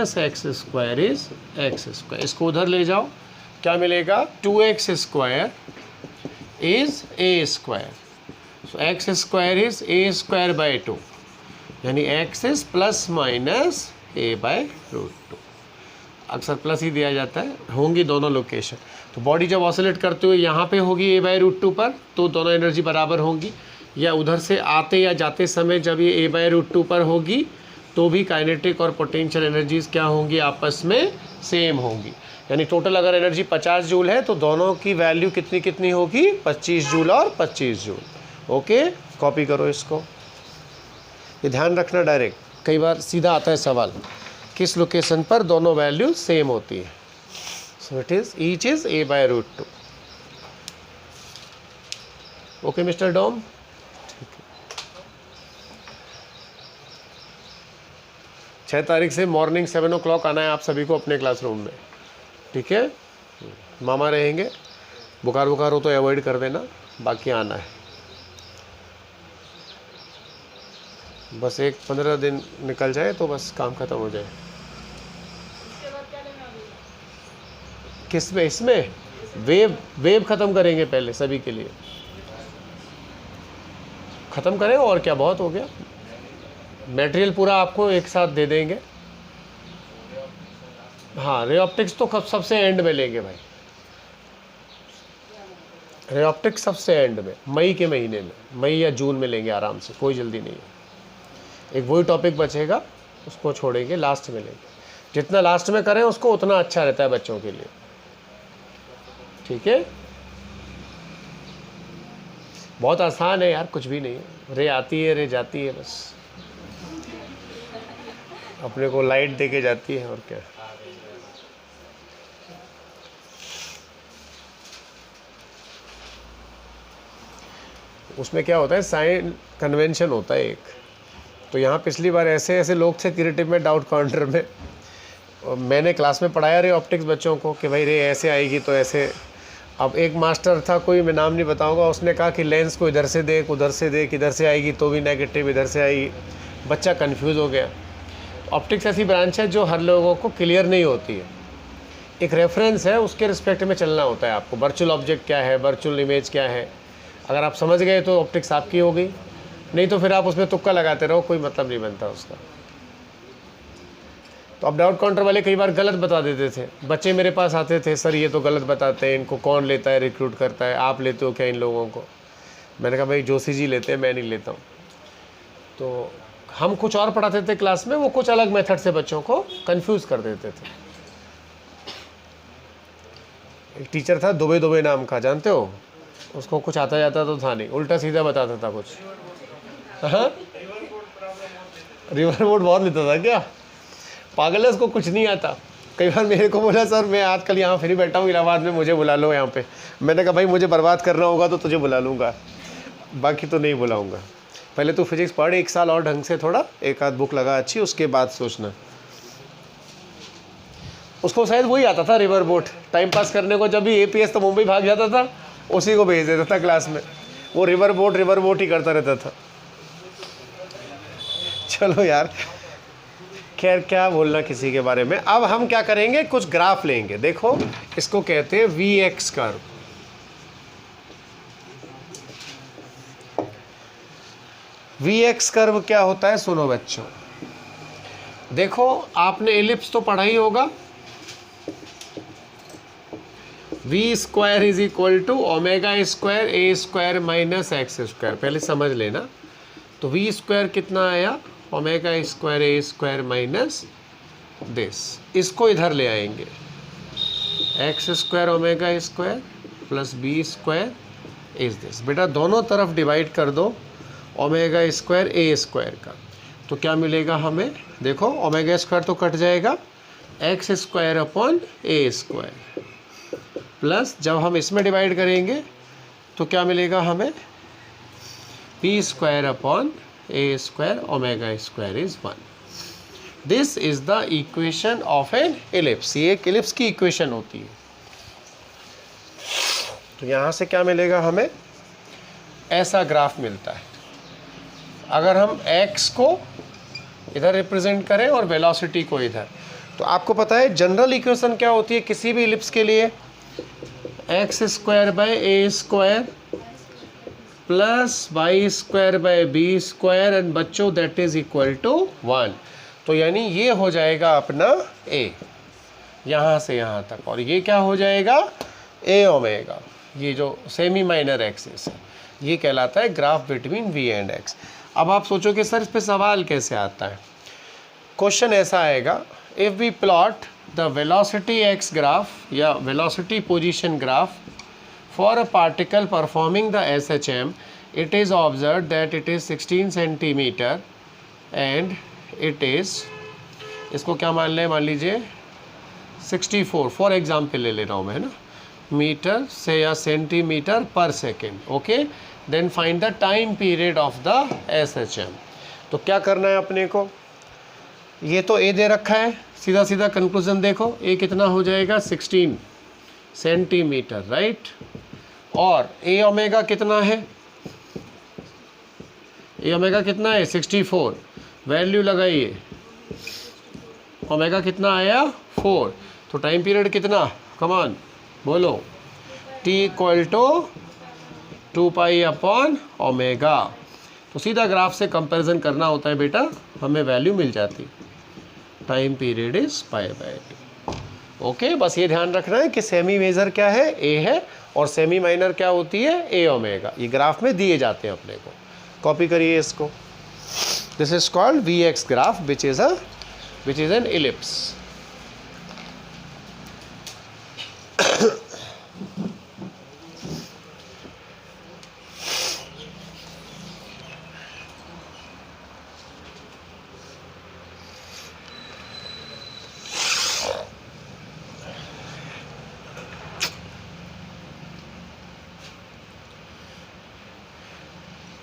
Speaker 1: - x² इज x²। इसको उधर ले जाओ, क्या मिलेगा, 2x² is a²। So x² is a²/2, यानी x इज ± a/√2। अक्सर प्लस ही दिया जाता है, होंगी दोनों लोकेशन। तो बॉडी जब ऑसिलेट करते हुए यहाँ पे होगी a/√2 पर, तो दोनों एनर्जी बराबर होंगी। या उधर से आते या जाते समय जब ये a/√2 पर होगी, तो भी काइनेटिक और पोटेंशियल एनर्जीज क्या होंगी, आपस में सेम होंगी। यानी टोटल अगर एनर्जी 50 जूल है तो दोनों की वैल्यू कितनी कितनी होगी, 25 जूल और 25 जूल। ओके, कॉपी करो इसको, ये ध्यान रखना। डायरेक्ट कई बार सीधा आता है सवाल, किस लोकेशन पर दोनों वैल्यू सेम होती है। So it is each is a/√2। Okay mister Dom, 6 तारीख से मॉर्निंग 7 o'clock आना है आप सभी को अपने क्लासरूम में, ठीक है। मामा रहेंगे, बुखार हो तो अवॉइड कर देना, बाकी आना है। बस 15 दिन निकल जाए तो बस काम खत्म हो जाए। किस में, इसमें वेव ख़त्म करेंगे पहले, सभी के लिए ख़त्म करें, और क्या बहुत हो गया। मटेरियल पूरा आपको एक साथ दे देंगे। हाँ, रे ऑप्टिक्स तो कब सबसे एंड में लेंगे भाई, रे ऑप्टिक्स सबसे एंड में, मई के महीने में, मई या जून में लेंगे आराम से, कोई जल्दी नहीं है। एक वही टॉपिक बचेगा, उसको छोड़ेंगे, लास्ट में लेंगे। जितना लास्ट में करें उसको उतना अच्छा रहता है बच्चों के लिए, ठीक है। बहुत आसान है यार, कुछ भी नहीं है। रे आती है, रे जाती है, बस अपने को लाइट दे के जाती है, और क्या। उसमें क्या होता है, साइन कन्वेंशन होता है एक। तो यहाँ पिछली बार ऐसे ऐसे लोग थे क्रिएटिव में, डाउट काउंटर में, और मैंने क्लास में पढ़ाया रे ऑप्टिक्स बच्चों को कि भाई रे ऐसे आएगी तो ऐसे। अब एक मास्टर था, कोई मैं नाम नहीं बताऊंगा, उसने कहा कि लेंस को इधर से देख, उधर से देख, इधर से आएगी तो भी नेगेटिव, इधर से आएगी। बच्चा कंफ्यूज हो गया। ऑप्टिक्स ऐसी ब्रांच है जो हर लोगों को क्लियर नहीं होती है। एक रेफरेंस है, उसके रिस्पेक्ट में चलना होता है आपको। वर्चुअल ऑब्जेक्ट क्या है, वर्चुअल इमेज क्या है, अगर आप समझ गए तो ऑप्टिक्स आपकी हो गई, नहीं तो फिर आप उसमें तुक्का लगाते रहो, कोई मतलब नहीं बनता उसका। तो अब डाउट काउंटर वाले कई बार गलत बता देते थे, बच्चे मेरे पास आते थे, सर ये तो गलत बताते हैं, इनको कौन लेता है, रिक्रूट करता है, आप लेते हो क्या इन लोगों को? मैंने कहा भाई जोशी जी लेते हैं, मैं नहीं लेता हूँ। तो हम कुछ और पढ़ाते थे क्लास में, वो कुछ अलग मेथड से बच्चों को कंफ्यूज कर देते थे। एक टीचर था दुबे दुबे नाम का, जानते हो? उसको कुछ आता जाता तो था नहीं, उल्टा सीधा बताता था कुछ। हाँ, रिवर बोर्ड बहुत लेता था क्या? पागल है, उसको कुछ नहीं आता। कई बार मेरे को बोला सर मैं आजकल यहाँ फ्री बैठा हूँ इलाहाबाद में, मुझे बुला लो यहाँ पे। मैंने कहा भाई मुझे बर्बाद करना होगा तो तुझे बुला लूँगा, बाकी तो नहीं बुलाऊँगा। पहले तो फिजिक्स पढ़ 1 साल और ढंग से, थोड़ा एक आध बुक लगा अच्छी, उसके बाद सोचना। उसको शायद वही आता था रिवर बोट, टाइम पास करने को। जब भी APS तो मुंबई भाग जाता था, उसी को भेज देता था क्लास में, वो रिवर बोट ही करता रहता था। चलो यार, खैर क्या बोलना किसी के बारे में। अब हम क्या करेंगे, कुछ ग्राफ लेंगे। देखो इसको कहते हैं VX कर्व। VX कर्व क्या होता है, सुनो बच्चों। देखो आपने एलिप्स तो पढ़ा ही होगा, V² is equal to ω² A² minus x²। पहले समझ लेना, तो V² कितना आया, ω² A² माइनस दिस। इसको इधर ले आएंगे, x² ω² plus B² is this. बेटा दोनों तरफ डिवाइड कर दो ω² A² का, तो क्या मिलेगा हमें, देखो ω² तो कट जाएगा, x² अपॉन A² प्लस जब हम इसमें डिवाइड करेंगे तो क्या मिलेगा हमें, B² upon A² ω² is 1। This is the equation of an ellipse. ये एक एलिप्स की इक्वेशन होती है। तो यहाँ से क्या मिलेगा हमें, ऐसा ग्राफ मिलता है। अगर हम x को इधर रिप्रेजेंट करें और वेलोसिटी को इधर, तो आपको पता है जनरल इक्वेशन क्या होती है किसी भी एलिप्स के लिए, x² by A² plus y² by B² and बच्चों दैट इज इक्वल टू 1। तो यानी ये हो जाएगा अपना a, यहाँ से यहाँ तक, और ये क्या हो जाएगा Aω। ये जो सेमी माइनर एक्सिस है, ये कहलाता है graph between V and X। अब आप सोचोगे सर इस पे सवाल कैसे आता है। क्वेश्चन ऐसा आएगा, if we plot the velocity x graph या velocity position graph for a particle performing the SHM, it is observed that it is 16 centimetre and it is, इसको क्या मान लें, मान लीजिए 64 फॉर एग्जाम्पल ले ले रहा हूँ मैं, है ना, मीटर से या सेंटीमीटर पर second. Okay, then find the time period of the SHM। तो क्या करना है अपने को, ये तो A दे रखा है, सीधा सीधा कंक्लूजन देखो, A कितना हो जाएगा 16 सेंटीमीटर, राइट, और Aω कितना है, Aω कितना है 64, वैल्यू लगाइए, ओमेगा कितना आया 4, तो टाइम पीरियड कितना, कमान बोलो, T equal to 2π upon omega. तो सीधा ग्राफ से कंपैरिजन करना होता है बेटा, हमें वैल्यू मिल जाती, टाइम पीरियड इज π/2। ओके, बस ये ध्यान रखना है कि सेमी मेजर क्या है, A है, और सेमी माइनर क्या होती है, Aω। ये ग्राफ में दिए जाते हैं अपने को, कॉपी करिए इसको। This is called VX graph which is an ellipse.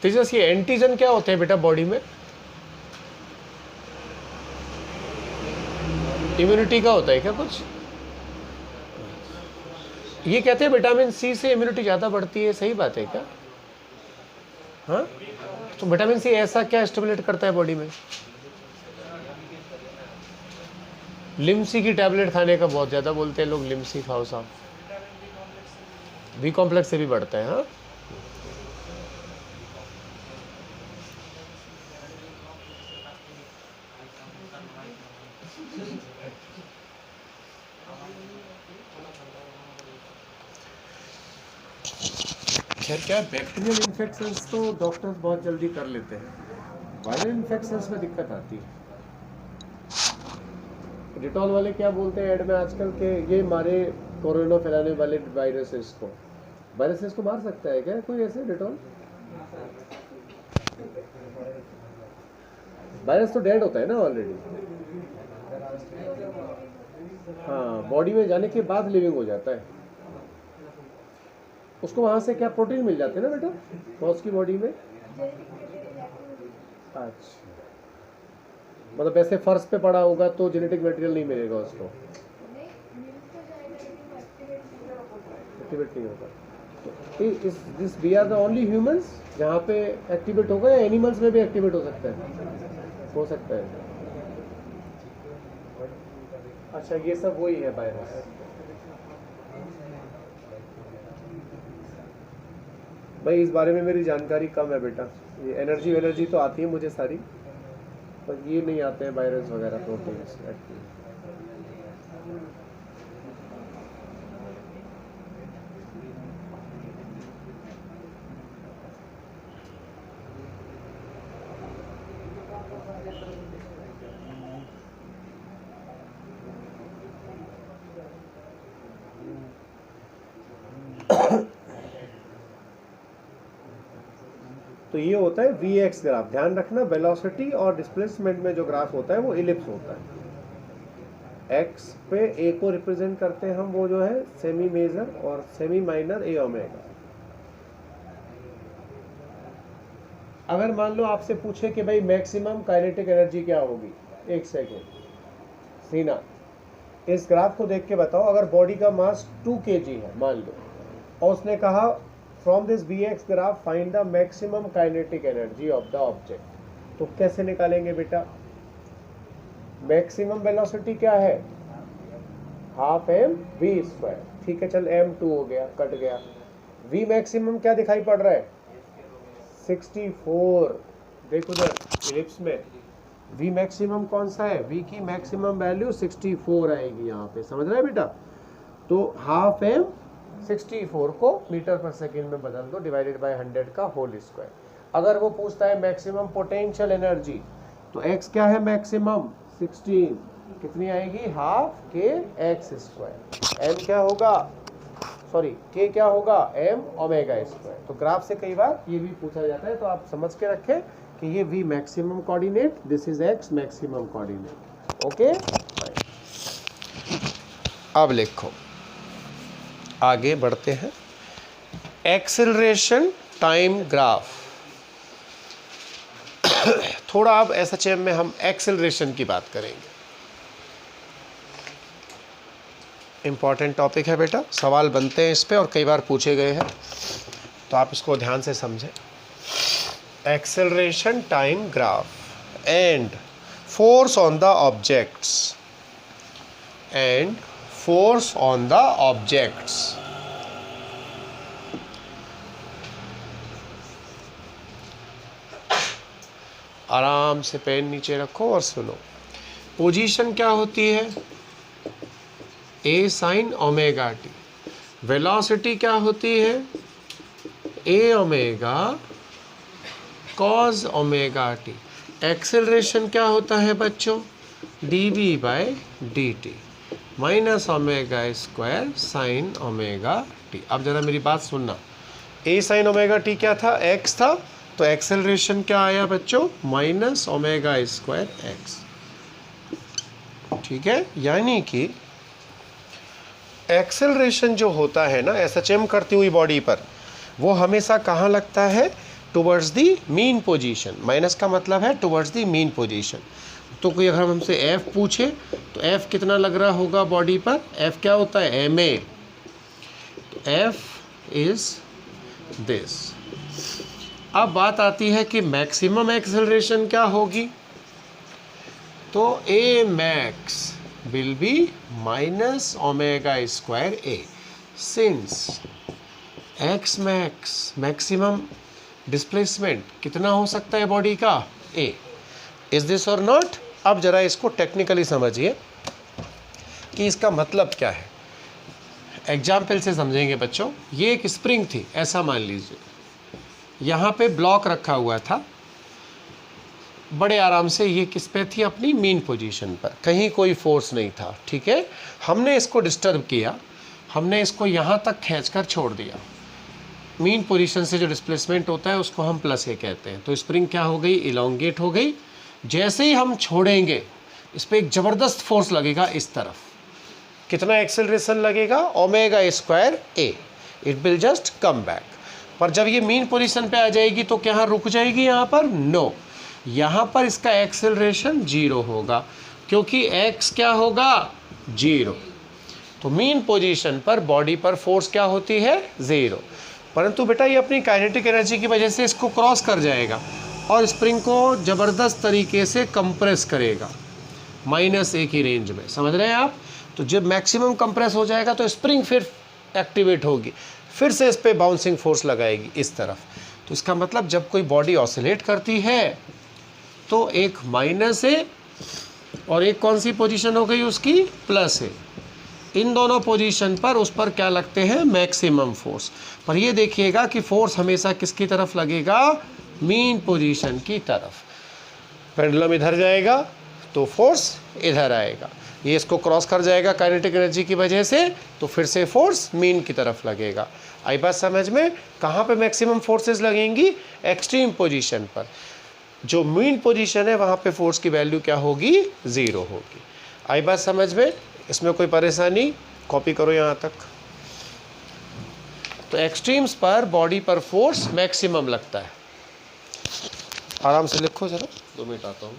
Speaker 1: Tejas, ये एंटीजन क्या होते हैं बेटा बॉडी में, इम्यूनिटी का होता है क्या कुछ? ये कहते हैं विटामिन C से इम्यूनिटी ज़्यादा बढ़ती है, सही बात है क्या? हाँ, तो विटामिन C ऐसा क्या स्टिमुलेट करता है बॉडी में? लिम्सी की टैबलेट खाने का बहुत ज़्यादा बोलते हैं लोग, लिम्सी खाओ साहब, बी कॉम्प्लेक्स से भी बढ़ता है। हाँ खैर क्या है, बैक्टीरियल इन्फेक्शंस तो डॉक्टर्स बहुत जल्दी कर लेते हैं, वायरल इन्फेक्शंस में दिक्कत आती है। डिटॉल वाले क्या बोलते हैं ऐड में आजकल के, ये मारे कोरोना फैलाने वाले वायरसेस को मार सकता है क्या कोई ऐसे डिटॉल? वायरस तो डेड होता है ना ऑलरेडी। हाँ, बॉडी में जाने के बाद लिविंग हो जाता है, उसको वहां से क्या प्रोटीन मिल जाते हैं ना बेटा मॉस की बॉडी में। अच्छा, मतलब ऐसे फर्श पे पड़ा होगा तो जेनेटिक मटेरियल नहीं मिलेगा उसको, एक्टिवेट नहीं होगा। तो इस this we are the only humans जहाँ पे एक्टिवेट होगा, या एनिमल्स में भी एक्टिवेट हो सकता है? हो सकता है। अच्छा, ये सब वही है वायरस। भाई इस बारे में मेरी जानकारी कम है बेटा, ये एनर्जी तो आती है मुझे सारी, पर ये नहीं आते हैं वायरस वगैरह प्रोटीन्स। तो ये होता है वी एक्स ग्राफ, ध्यान रखना वेलोसिटी और डिस्प्लेसमेंट में जो ग्राफ होता है वो इलिप्स होता है। एक्स पे ए को रिप्रेजेंट करते हैं हम, वो जो है सेमी मेजर और सेमी माइनर ए ओमेगा। अगर मान लो आपसे पूछे कि भाई मैक्सिमम काइनेटिक एनर्जी क्या होगी, एक सेकेंड सीना, इस ग्राफ को देख के बताओ, अगर बॉडी का मास 2 kg है मान लो, और उसने कहा from this Vx graph find the maximum kinetic energy of the object, तो कैसे निकालेंगे बेटा? मैक्सिमम वेलोसिटी क्या है? Half M V square. ठीक है, चल m2 हो गया, कट गया। v मैक्सिमम क्या दिखाई पड़ रहा है? 64। देखो उधर इलिप्स में v मैक्सिमम कौन सा है? v की मैक्सिमम वैल्यू 64 आएगी यहाँ पे, समझ रहा है बेटा? तो हाफ एम 64 को मीटर पर सेकेंड में बदल दो, डिवाइडेड बाय 100 का होल स्क्वायर। अगर वो पूछता है मैक्सिमम पोटेंशियल एनर्जी, तो x क्या है मैक्सिमम? 16, कितनी आएगी? हाफ के एक्स स्क्वायर। m क्या होगा? सॉरी k क्या होगा? m omega square. तो ग्राफ से कई बार ये भी पूछा जाता है, तो आप समझ के रखें कि ये v maximum coordinate, this is x maximum coordinate. Okay, अब लिखो, आगे बढ़ते हैं। Acceleration time graph. थोड़ा अब SHM में हम एक्सेलरेशन की बात करेंगे, इंपॉर्टेंट टॉपिक है बेटा, सवाल बनते हैं इस पे और कई बार पूछे गए हैं, तो आप इसको ध्यान से समझें। Acceleration time graph and force on the objects force on the objects। आराम से पेन नीचे रखो और सुनो। पोजीशन क्या होती है? a sin omega T. Velocity क्या होती है? a omega cos omega T. Acceleration क्या होता है बच्चों? dv by dt minus omega square sine omega T. अब जरा मेरी बात सुनना, a साइन ओमेगा टी क्या था? x था, तो एक्सेलरेशन क्या आया बच्चों? Minus omega square x। ठीक है, यानी कि एक्सेलरेशन जो होता है ना SHM करती हुई बॉडी पर, वो हमेशा कहाँ लगता है? Towards the mean position. Minus का मतलब है टुवर्ड्स दी मीन पोजीशन। तो कोई अगर हमसे F पूछे तो F कितना लग रहा होगा बॉडी पर? F क्या होता है? ma। तो F इज दिस। अब बात आती है कि मैक्सिमम एक्सेलरेशन क्या होगी? तो a max will be minus omega square a, since x max maximum displacement कितना हो सकता है बॉडी का, a. इज दिस और नॉट? अब जरा इसको टेक्निकली समझिए कि इसका मतलब क्या है। एग्जाम्पल से समझेंगे बच्चों। ये एक स्प्रिंग थी, ऐसा मान लीजिए, यहाँ पे ब्लॉक रखा हुआ था, बड़े आराम से ये किस पे थी, अपनी मीन पोजीशन पर, कहीं कोई फोर्स नहीं था, ठीक है। हमने इसको डिस्टर्ब किया, हमने इसको यहाँ तक खींचकर छोड़ दिया। मीन पोजीशन से जो डिस्प्लेसमेंट होता है उसको हम प्लस ए कहते हैं। तो स्प्रिंग क्या हो गई, इलोंगेट हो गई। जैसे ही हम छोड़ेंगे इस पर एक ज़बरदस्त फोर्स लगेगा इस तरफ। कितना एक्सेलरेशन लगेगा, omega square A, it will just come back. पर जब ये मीन पोजीशन पे आ जाएगी तो क्या रुक जाएगी यहाँ पर, नो, यहाँ पर इसका एक्सेलरेशन 0 होगा, क्योंकि x क्या होगा, 0। तो मीन पोजीशन पर बॉडी पर फोर्स क्या होती है, 0। परंतु बेटा ये अपनी काइनेटिक एनर्जी की वजह से इसको क्रॉस कर जाएगा और स्प्रिंग को ज़बरदस्त तरीके से कंप्रेस करेगा -a की रेंज में, समझ रहे हैं आप। तो जब मैक्सिमम कंप्रेस हो जाएगा तो स्प्रिंग फिर एक्टिवेट होगी, फिर से इस पर बाउंसिंग फोर्स लगाएगी इस तरफ। तो इसका मतलब जब कोई बॉडी ऑसिलेट करती है तो एक -a और एक कौन सी पोजीशन हो गई उसकी, +a। इन दोनों पोजीशन पर उस पर क्या लगते हैं, मैक्सिमम फोर्स। पर ये देखिएगा कि फोर्स हमेशा किसकी तरफ लगेगा, मीन पोजीशन की तरफ। पेंडुलम इधर जाएगा तो फोर्स इधर आएगा, ये इसको क्रॉस कर जाएगा काइनेटिक एनर्जी की वजह से, तो फिर से फोर्स मीन की तरफ लगेगा। आई बात समझ में? कहाँ पे मैक्सिमम फोर्सेस लगेंगी, एक्सट्रीम पोजीशन पर। जो मीन पोजीशन है वहाँ पे फोर्स की वैल्यू क्या होगी, 0 होगी। आई बात समझ में? इसमें कोई परेशानी, कॉपी करो यहाँ तक। तो एक्सट्रीम्स पर बॉडी पर फोर्स मैक्सिमम लगता है। आराम से लिखो जरा, 2 मिनट आता हूँ।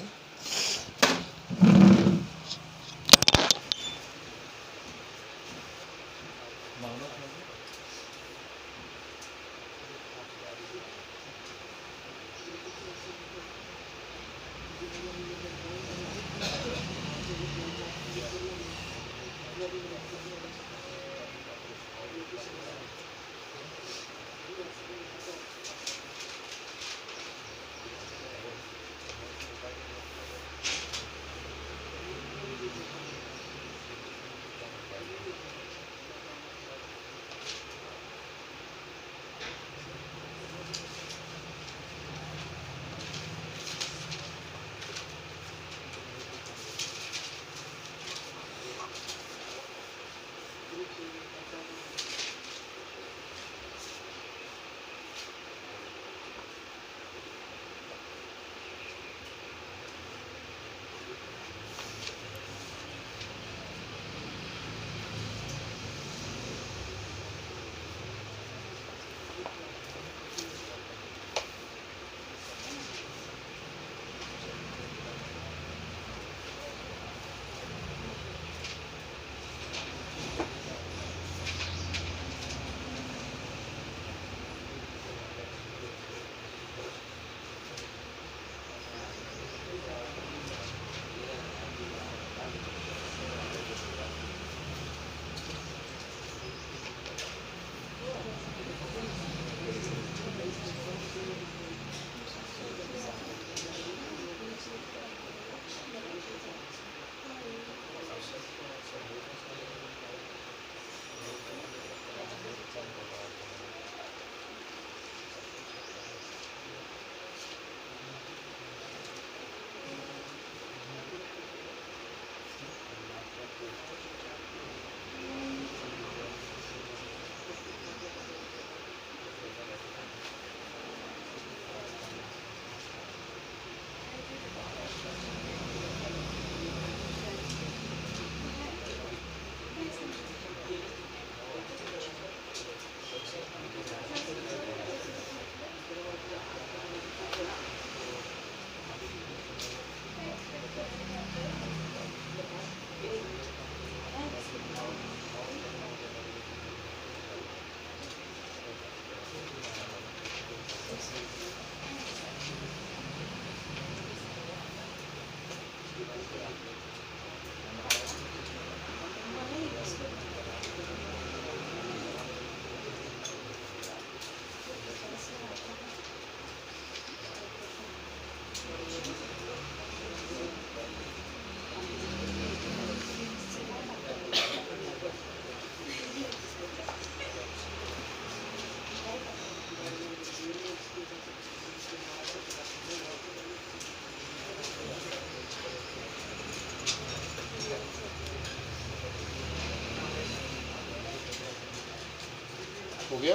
Speaker 1: हो गया,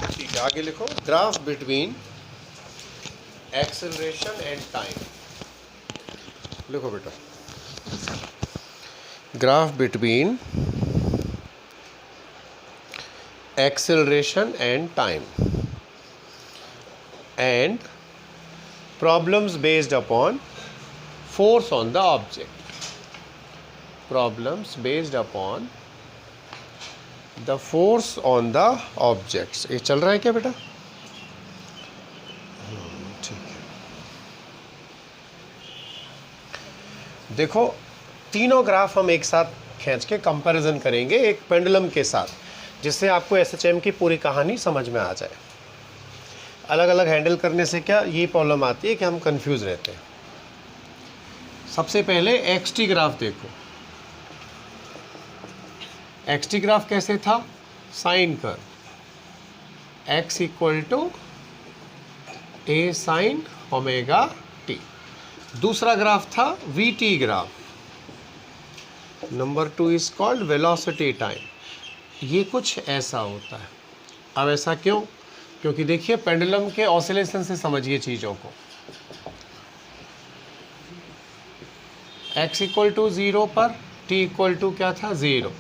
Speaker 1: ठीक है। आगे लिखो, graph between acceleration and time. लिखो बेटा, graph between acceleration and time and problems based upon force on the object, problems based upon the force on the objects। ये चल रहा है क्या बेटा? ठीक है। देखो, तीनों ग्राफ हम एक साथ खींच के कंपैरिजन करेंगे एक पेंडुलम के साथ, जिससे आपको एसएचएम की पूरी कहानी समझ में आ जाए। अलग अलग हैंडल करने से क्या ये प्रॉब्लम आती है कि हम कंफ्यूज रहते हैं। सबसे पहले एक्सटी ग्राफ देखो। एक्सटी ग्राफ कैसे था? Sine curve x equal to A sine omega T. दूसरा ग्राफ था VT graph, number 2 is called velocity time. ये कुछ ऐसा होता है। अब ऐसा क्यों? क्योंकि देखिए, पेंडुलम के ऑसिलेशन से समझिए चीज़ों को। x इक्वल टू 0 पर t इक्वल टू क्या था? 0।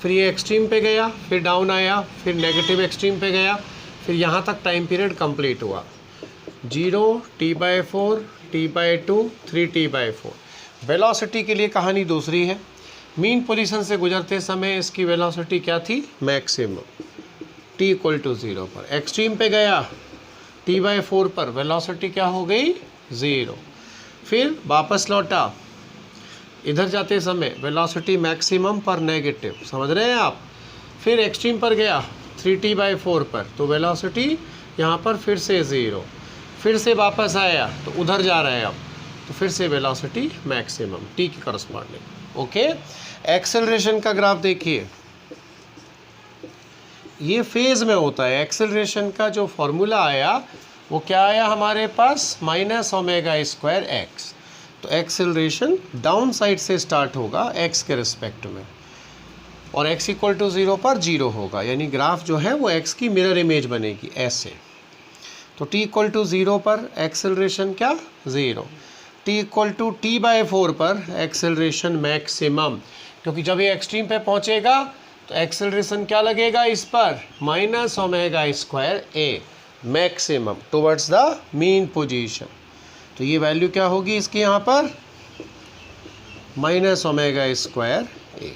Speaker 1: फिर ये एक्सट्रीम पे गया, फिर डाउन आया, फिर नेगेटिव एक्सट्रीम पे गया, फिर यहाँ तक टाइम पीरियड कंप्लीट हुआ। 0, t/4, t/2, 3t/4। वेलोसिटी के लिए कहानी दूसरी है। मीन पोजीशन से गुजरते समय इसकी वेलोसिटी क्या थी? मैक्सिमम, t इक्वल टू 0 पर। एक्सट्रीम पे गया t/4 पर, वेलोसिटी क्या हो गई? 0। फिर वापस लौटा, इधर जाते समय वेलोसिटी मैक्सिमम पर नेगेटिव, समझ रहे हैं आप। फिर एक्सट्रीम पर गया 3t/4 पर, तो वेलोसिटी यहाँ पर फिर से 0। फिर से वापस आया तो उधर जा रहा है अब, तो फिर से वेलोसिटी मैक्सिमम t की करस्पॉन्डिंग। ओके, एक्सेलरेशन का ग्राफ देखिए, ये फेज में होता है। एक्सेलरेशन का जो फॉर्मूला आया वो क्या आया हमारे पास? -ω² x। तो एक्सेलरेशन डाउन साइड से स्टार्ट होगा x के रिस्पेक्ट में, और x इक्वल टू 0 पर 0 होगा, यानी ग्राफ जो है वो x की मिरर इमेज बनेगी ऐसे। तो t इक्वल टू 0 पर एक्सेलरेशन क्या? 0। t इक्वल टू t/4 पर एक्सेलरेशन मैक्सिमम, क्योंकि जब ये एक्सट्रीम पे पहुंचेगा तो एक्सेलरेशन क्या लगेगा इस पर? -ω² a, maximum towards the mean position. तो ये वैल्यू क्या होगी इसकी यहाँ पर? -ω² a।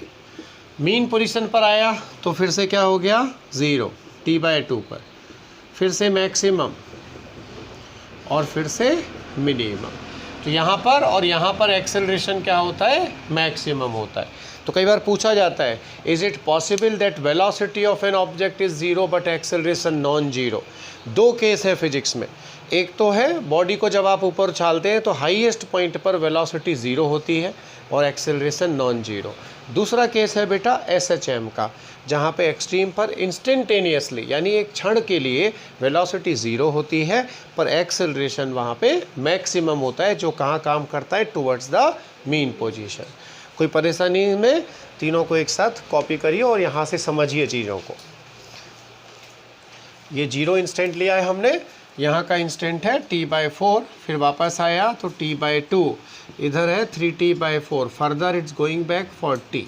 Speaker 1: मीन पोजीशन पर आया तो फिर से क्या हो गया? 0, t/2 पर, फिर से मैक्सिमम, और फिर से मिनिमम। तो यहाँ पर और यहाँ पर एक्सेलरेशन क्या होता है? मैक्सिमम होता है। तो कई बार पूछा जाता है, is it possible that velocity of an object is 0 but acceleration non zero? दो केस है फिजिक्स में। एक तो है बॉडी को जब आप ऊपर उछालते हैं तो हाईएस्ट पॉइंट पर वेलोसिटी 0 होती है और एक्सेलरेशन नॉन जीरो। दूसरा केस है बेटा एसएचएम का, जहाँ पे एक्सट्रीम पर इंस्टेंटेनियसली यानी एक क्षण के लिए वेलोसिटी 0 होती है पर एक्सेलरेशन वहाँ पे मैक्सिमम होता है, जो कहाँ काम करता है? Towards the mean position. कोई परेशानी में तीनों को एक साथ कॉपी करिए और यहाँ से समझिए चीज़ों को। ये 0 इंस्टेंट लिया है हमने, यहाँ का इंस्टेंट है t/4, फिर वापस आया तो t/2, इधर है 3t/4, further it's going back for t।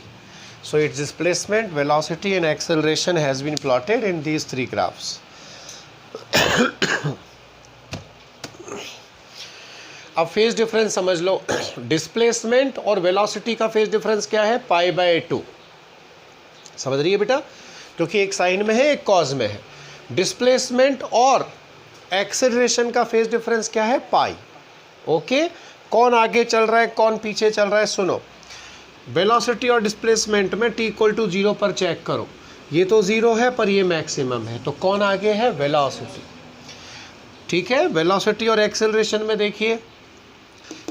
Speaker 1: So its displacement, velocity and acceleration has been plotted in these three graphs. अब फेज डिफरेंस समझ लो। डिस्प्लेसमेंट और वेलोसिटी का फेज डिफरेंस क्या है? π/2। समझ रही है बेटा? क्योंकि एक साइन में है एक कॉज में है। डिस्प्लेसमेंट और एक्सेलरेशन का फेज डिफरेंस क्या है? पाई। ओके, कौन आगे चल रहा है कौन पीछे चल रहा है? सुनो, वेलोसिटी और डिस्प्लेसमेंट में t इक्वल टू 0 पर चेक करो, ये तो 0 है पर ये मैक्सिमम है, तो कौन आगे है? वेलोसिटी। ठीक है, वेलोसिटी और एक्सेलरेशन में देखिए,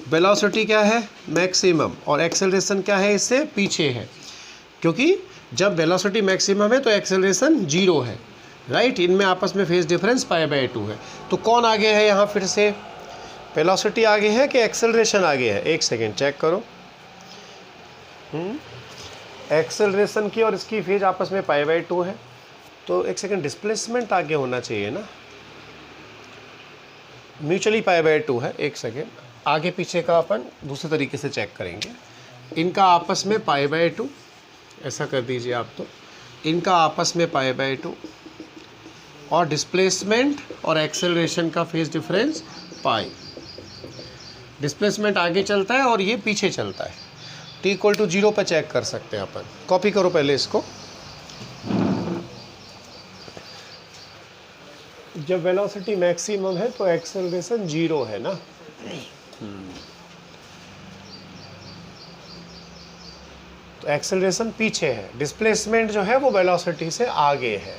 Speaker 1: वेलोसिटी क्या है? मैक्सिमम, और एक्सेलरेशन क्या है? इससे पीछे है, क्योंकि जब वेलोसिटी मैक्सिमम है तो एक्सेलरेशन 0 है, राइट। इनमें आपस में फेज डिफरेंस π/2 है। तो कौन आगे है यहाँ? फिर से वेलोसिटी आगे है कि एक्सेलरेशन आगे है? एक सेकेंड चेक करो। एक्सेलरेशन की और इसकी फेज आपस में π/2 है, तो एक सेकंड डिस्प्लेसमेंट आगे होना चाहिए ना, म्यूचुअली π/2 है। एक सेकेंड, आगे पीछे का अपन दूसरे तरीके से चेक करेंगे। इनका आपस में π/2, ऐसा कर दीजिए आप, तो इनका आपस में π/2 और डिस्प्लेसमेंट और एक्सेलरेशन का फेज डिफरेंस π। डिस्प्लेसमेंट आगे चलता है और ये पीछे चलता है। t = 0 पर चेक कर सकते हैं अपन। कॉपी करो पहले इसको। जब वेलोसिटी मैक्सिमम है तो एक्सेलरेशन 0 है ना। तो एक्सेलरेशन पीछे है, डिस्प्लेसमेंट जो है वो वेलोसिटी से आगे है।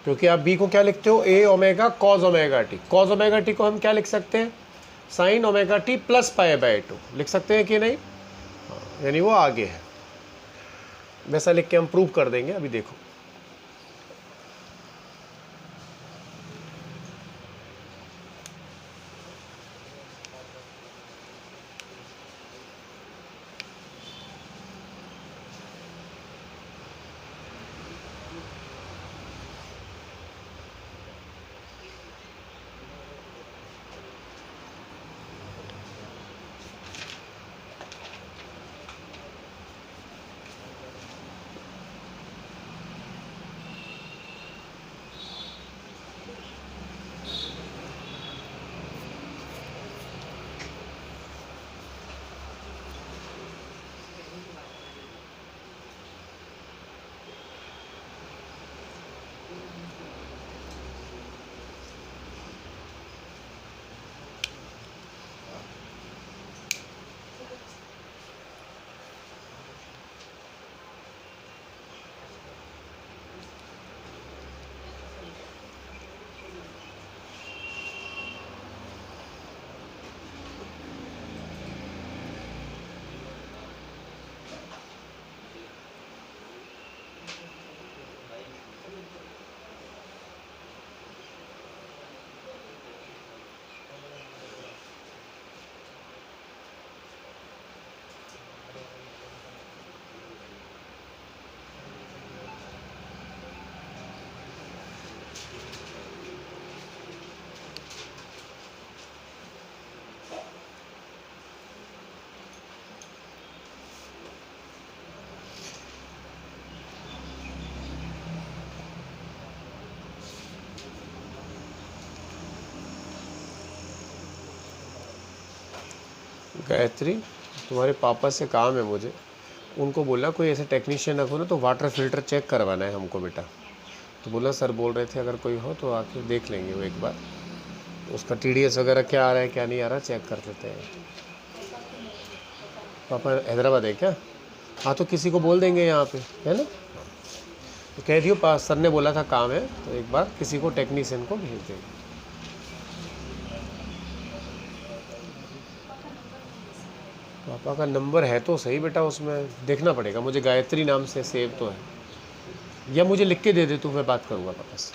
Speaker 1: क्योंकि आप b को क्या लिखते हो, a omega cos omega t। cos omega t को हम क्या लिख सकते हैं, sin ओमेगा t प्लस π/2 लिख सकते हैं कि नहीं। यानी वो आगे है। वैसा लिख के हम प्रूव कर देंगे, अभी देखो। गायत्री, तुम्हारे पापा से काम है मुझे, उनको बोला कोई ऐसे टेक्नीशियन रखो ना, तो वाटर फिल्टर चेक करवाना है हमको बेटा। तो बोला सर बोल रहे थे अगर कोई हो तो आके देख लेंगे वो एक बार, उसका TDS वगैरह क्या आ रहा है क्या नहीं आ रहा चेक कर लेते हैं। पापा हैदराबाद है क्या? हाँ तो किसी को बोल देंगे यहाँ पे, है ना। तो कह दियो पास सर ने बोला था काम है, तो एक बार किसी को टेक्नीशियन को भेज देंगे। पापा का नंबर है तो सही बेटा, उसमें देखना पड़ेगा मुझे, गायत्री नाम से सेव तो है, या मुझे लिख के दे दे तो मैं बात करूँगा पापा से।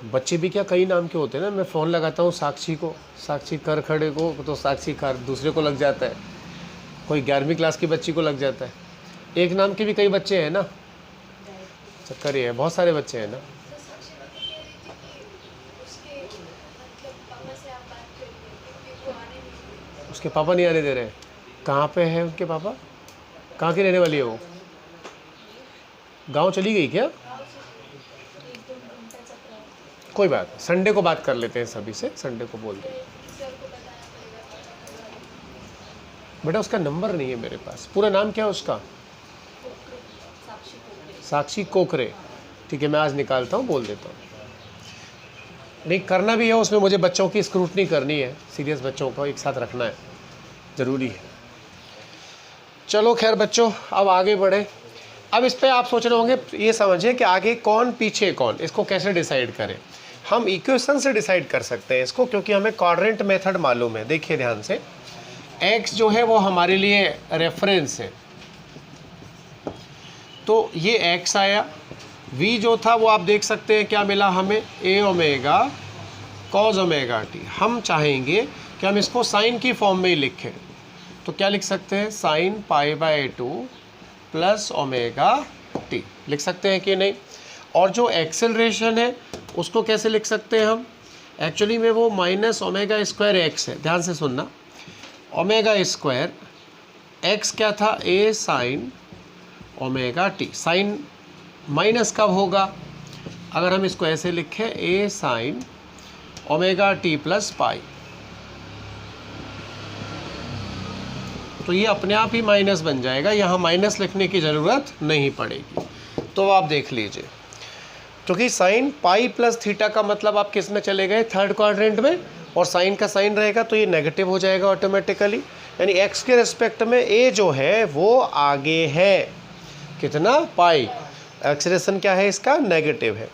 Speaker 1: बच्चे भी क्या कई नाम के होते हैं ना, मैं फ़ोन लगाता हूँ साक्षी को, साक्षी कर खड़े को, तो साक्षी कर दूसरे को लग जाता है, कोई 11वीं क्लास की बच्ची को लग जाता है। एक नाम के भी कई बच्चे हैं ना, चक्कर ये है, बहुत सारे बच्चे हैं ना। उसके पापा नहीं आने दे रहे? कहाँ पे है उनके पापा? कहाँ की रहने वाली है वो? गांव चली गई क्या? कोई बात, संडे को बात कर लेते हैं सभी से, संडे को बोल देंगे। बेटा उसका नंबर नहीं है मेरे पास। पूरा नाम क्या है उसका? साक्षी कोकरे। ठीक है, मैं आज निकालता हूँ, बोल देता हूँ। नहीं करना भी है उसमें, मुझे बच्चों की स्क्रूटनी करनी है, सीरियस बच्चों को एक साथ रखना है, ज़रूरी है। चलो खैर बच्चों, अब आगे बढ़े। अब इस पे आप सोच रहे होंगे, ये समझिए कि आगे कौन पीछे कौन, इसको कैसे डिसाइड करें। हम इक्वेशन से डिसाइड कर सकते हैं इसको, क्योंकि हमें क्वाड्रेंट मेथड मालूम है। देखिए ध्यान से, x जो है वो हमारे लिए रेफरेंस है, तो ये x आया, v जो था वो आप देख सकते हैं क्या मिला हमें, a omega cos omega T. हम चाहेंगे कि हम इसको साइन की फॉर्म में ही लिखें, तो क्या लिख सकते हैं, sine pi by 2 plus omega T लिख सकते हैं कि नहीं। और जो एक्सेलरेशन है उसको कैसे लिख सकते हैं हम, एक्चुअली में वो माइनस ओमेगा स्क्वायर एक्स है। ध्यान से सुनना, ओमेगा स्क्वायर एक्स क्या था, A sine omega t. Sine minus कब होगा, अगर हम इसको ऐसे लिखें, A sine omega t plus pi, तो ये अपने आप ही माइनस बन जाएगा, यहाँ माइनस लिखने की ज़रूरत नहीं पड़ेगी। तो आप देख लीजिए, क्योंकि साइन पाई प्लस थीटा का मतलब आप किस में चले गए, थर्ड क्वाड्रेंट में, और साइन का साइन रहेगा तो ये नेगेटिव हो जाएगा ऑटोमेटिकली। यानी एक्स के रिस्पेक्ट में ए जो है वो आगे है, कितना, पाई। एक्सेलरेशन क्या है इसका, नेगेटिव है।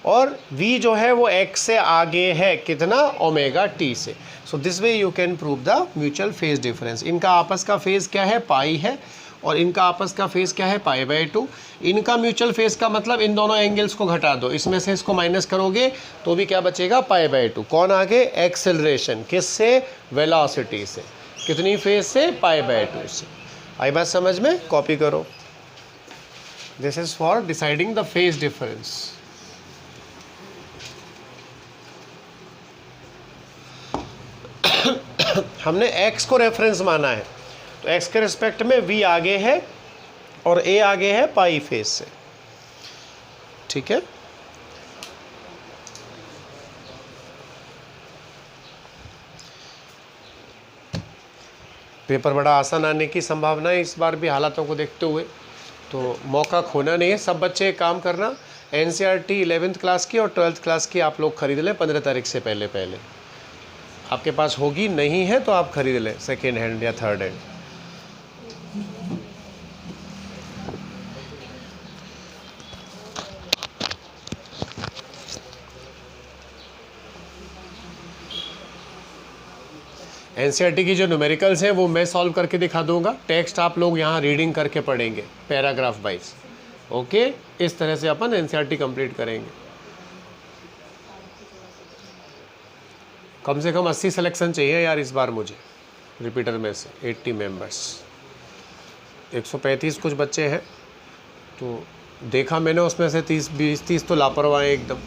Speaker 1: और v जो है वो x से आगे है, कितना, ओमेगा t से। So this way you can prove the mutual phase difference. इनका आपस का फेज क्या है, पाई है, और इनका आपस का फेज क्या है, पाई बाय 2। इनका म्यूचुअल फेज का मतलब इन दोनों एंगल्स को घटा दो, इसमें से इसको माइनस करोगे तो भी क्या बचेगा, पाई बाय 2। कौन आगे, एक्सेलरेशन, किससे, वेलोसिटी से। कितनी फेज से, पाई बाय 2 से। आई बात समझ में, कॉपी करो। This is for deciding the phase difference. हमने x को रेफरेंस माना है, तो x के रिस्पेक्ट में v आगे है और a आगे है पाई फेज से, ठीक है। पेपर बड़ा आसान आने की संभावना है इस बार भी, हालातों को देखते हुए, तो मौका खोना नहीं है। सब बच्चे काम करना, NCERT 11th क्लास की और 12th क्लास की आप लोग खरीद लें 15 तारीख से पहले पहले। आपके पास होगी, नहीं है तो आप खरीद लें सेकेंड हैंड या थर्ड हैंड। NCERT की जो न्यूमेरिकल्स हैं वो मैं सॉल्व करके दिखा दूंगा, टेक्स्ट आप लोग यहाँ रीडिंग करके पढ़ेंगे पैराग्राफ वाइज। ओके, इस तरह से अपन NCERT कंप्लीट करेंगे। कम से कम 80 सिलेक्शन चाहिए यार इस बार मुझे, रिपीटर में से 80 मेंबर्स। 135 कुछ बच्चे हैं, तो देखा मैंने उसमें से 30 तो लापरवाह हैं एकदम।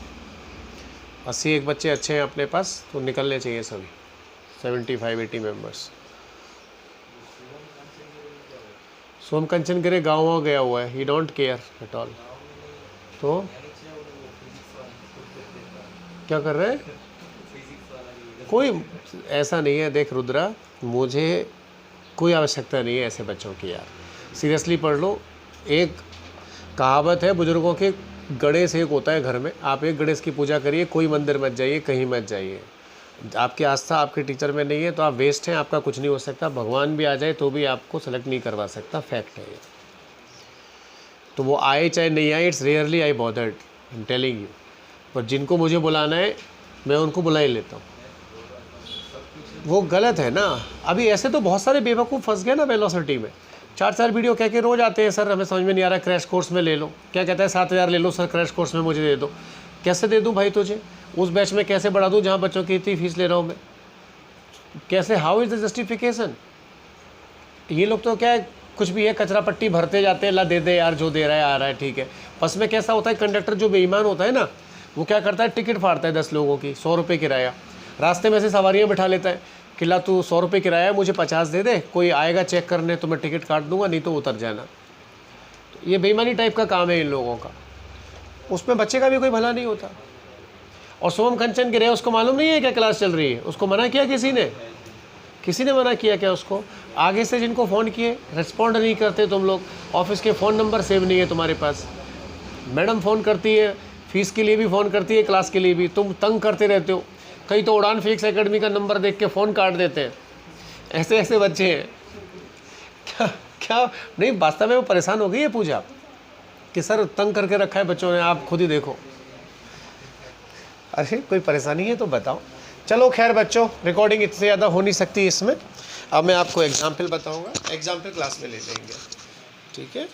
Speaker 1: 81 बच्चे अच्छे हैं अपने पास, तो निकलने चाहिए सभी 75-80 मेंबर्स। सोम कंचन गिरे गाँव गया हुआ है, ही डोंट केयर एट ऑल। तो क्या कर रहे हैं, कोई ऐसा नहीं है। देख रुद्रा, मुझे कोई आवश्यकता नहीं है ऐसे बच्चों की यार, सीरियसली पढ़ लो। एक कहावत है बुजुर्गों के, गणेश एक होता है घर में, आप एक गणेश की पूजा करिए, कोई मंदिर मत जाइए, कहीं मत जाइए। आपकी आस्था आपके टीचर में नहीं है तो आप वेस्ट हैं, आपका कुछ नहीं हो सकता। भगवान भी आ जाए तो भी आपको सेलेक्ट नहीं करवा सकता, फैक्ट है ये। तो वो आए चाहे नहीं आए, it's rarely I bothered, I am telling you. पर जिनको मुझे बुलाना है मैं उनको बुला ही लेता हूँ। वो गलत है ना। अभी ऐसे तो बहुत सारे बेवकूफ़ फंस गए ना वेलोसिटी में, 4 वीडियो कह के रोज आते हैं, सर हमें समझ में नहीं आ रहा, क्रैश कोर्स में ले लो। क्या कहता है, 7000 ले लो सर, क्रैश कोर्स में मुझे दे दो। कैसे दे दूं भाई तुझे, उस बैच में कैसे बढ़ा दूं जहां बच्चों की इतनी फीस ले रहा हूं मैं, कैसे, हाउ इज़ द जस्टिफिकेशन। ये लोग तो क्या है, कुछ भी है, कचरा पट्टी भरते जाते हैं, ला दे दे यार, जो दे रहा है आ रहा है, ठीक है। बस में कैसा होता है, कंडक्टर जो बेईमान होता है ना, वो क्या करता है, टिकट फाड़ता है 10 लोगों की, 100 रुपये किराया। रास्ते में से सवारियाँ बिठा लेता है, किला तू 100 रुपये किराया है, मुझे 50 दे दे, कोई आएगा चेक करने तो मैं टिकट काट दूंगा, नहीं तो उतर जाना। तो ये बेईमानी टाइप का काम है इन लोगों का, उसमें बच्चे का भी कोई भला नहीं होता। और सोम कंचन गिरे, उसको मालूम नहीं है क्या क्लास चल रही है, उसको मना किया किसी ने मना किया क्या उसको। आगे से जिनको फ़ोन किए रिस्पॉन्ड नहीं करते तुम लोग, ऑफिस के फ़ोन नंबर सेव नहीं है तुम्हारे पास, मैडम फ़ोन करती है, फीस के लिए भी फ़ोन करती है, क्लास के लिए भी, तुम तंग करते रहते हो। कई तो उड़ान फिक्स एकेडमी का नंबर देख के फ़ोन काट देते हैं। ऐसे ऐसे बच्चे हैं क्या नहीं, वास्तव में वो परेशान हो गई है पूजा। कि सर तंग करके रखा है बच्चों ने, आप खुद ही देखो। अरे कोई परेशानी है तो बताओ। चलो खैर बच्चों, रिकॉर्डिंग इससे ज़्यादा हो नहीं सकती इसमें। अब मैं आपको एग्जाम्पल बताऊंगा, एग्जाम्पल क्लास में ले लेंगे, ठीक है।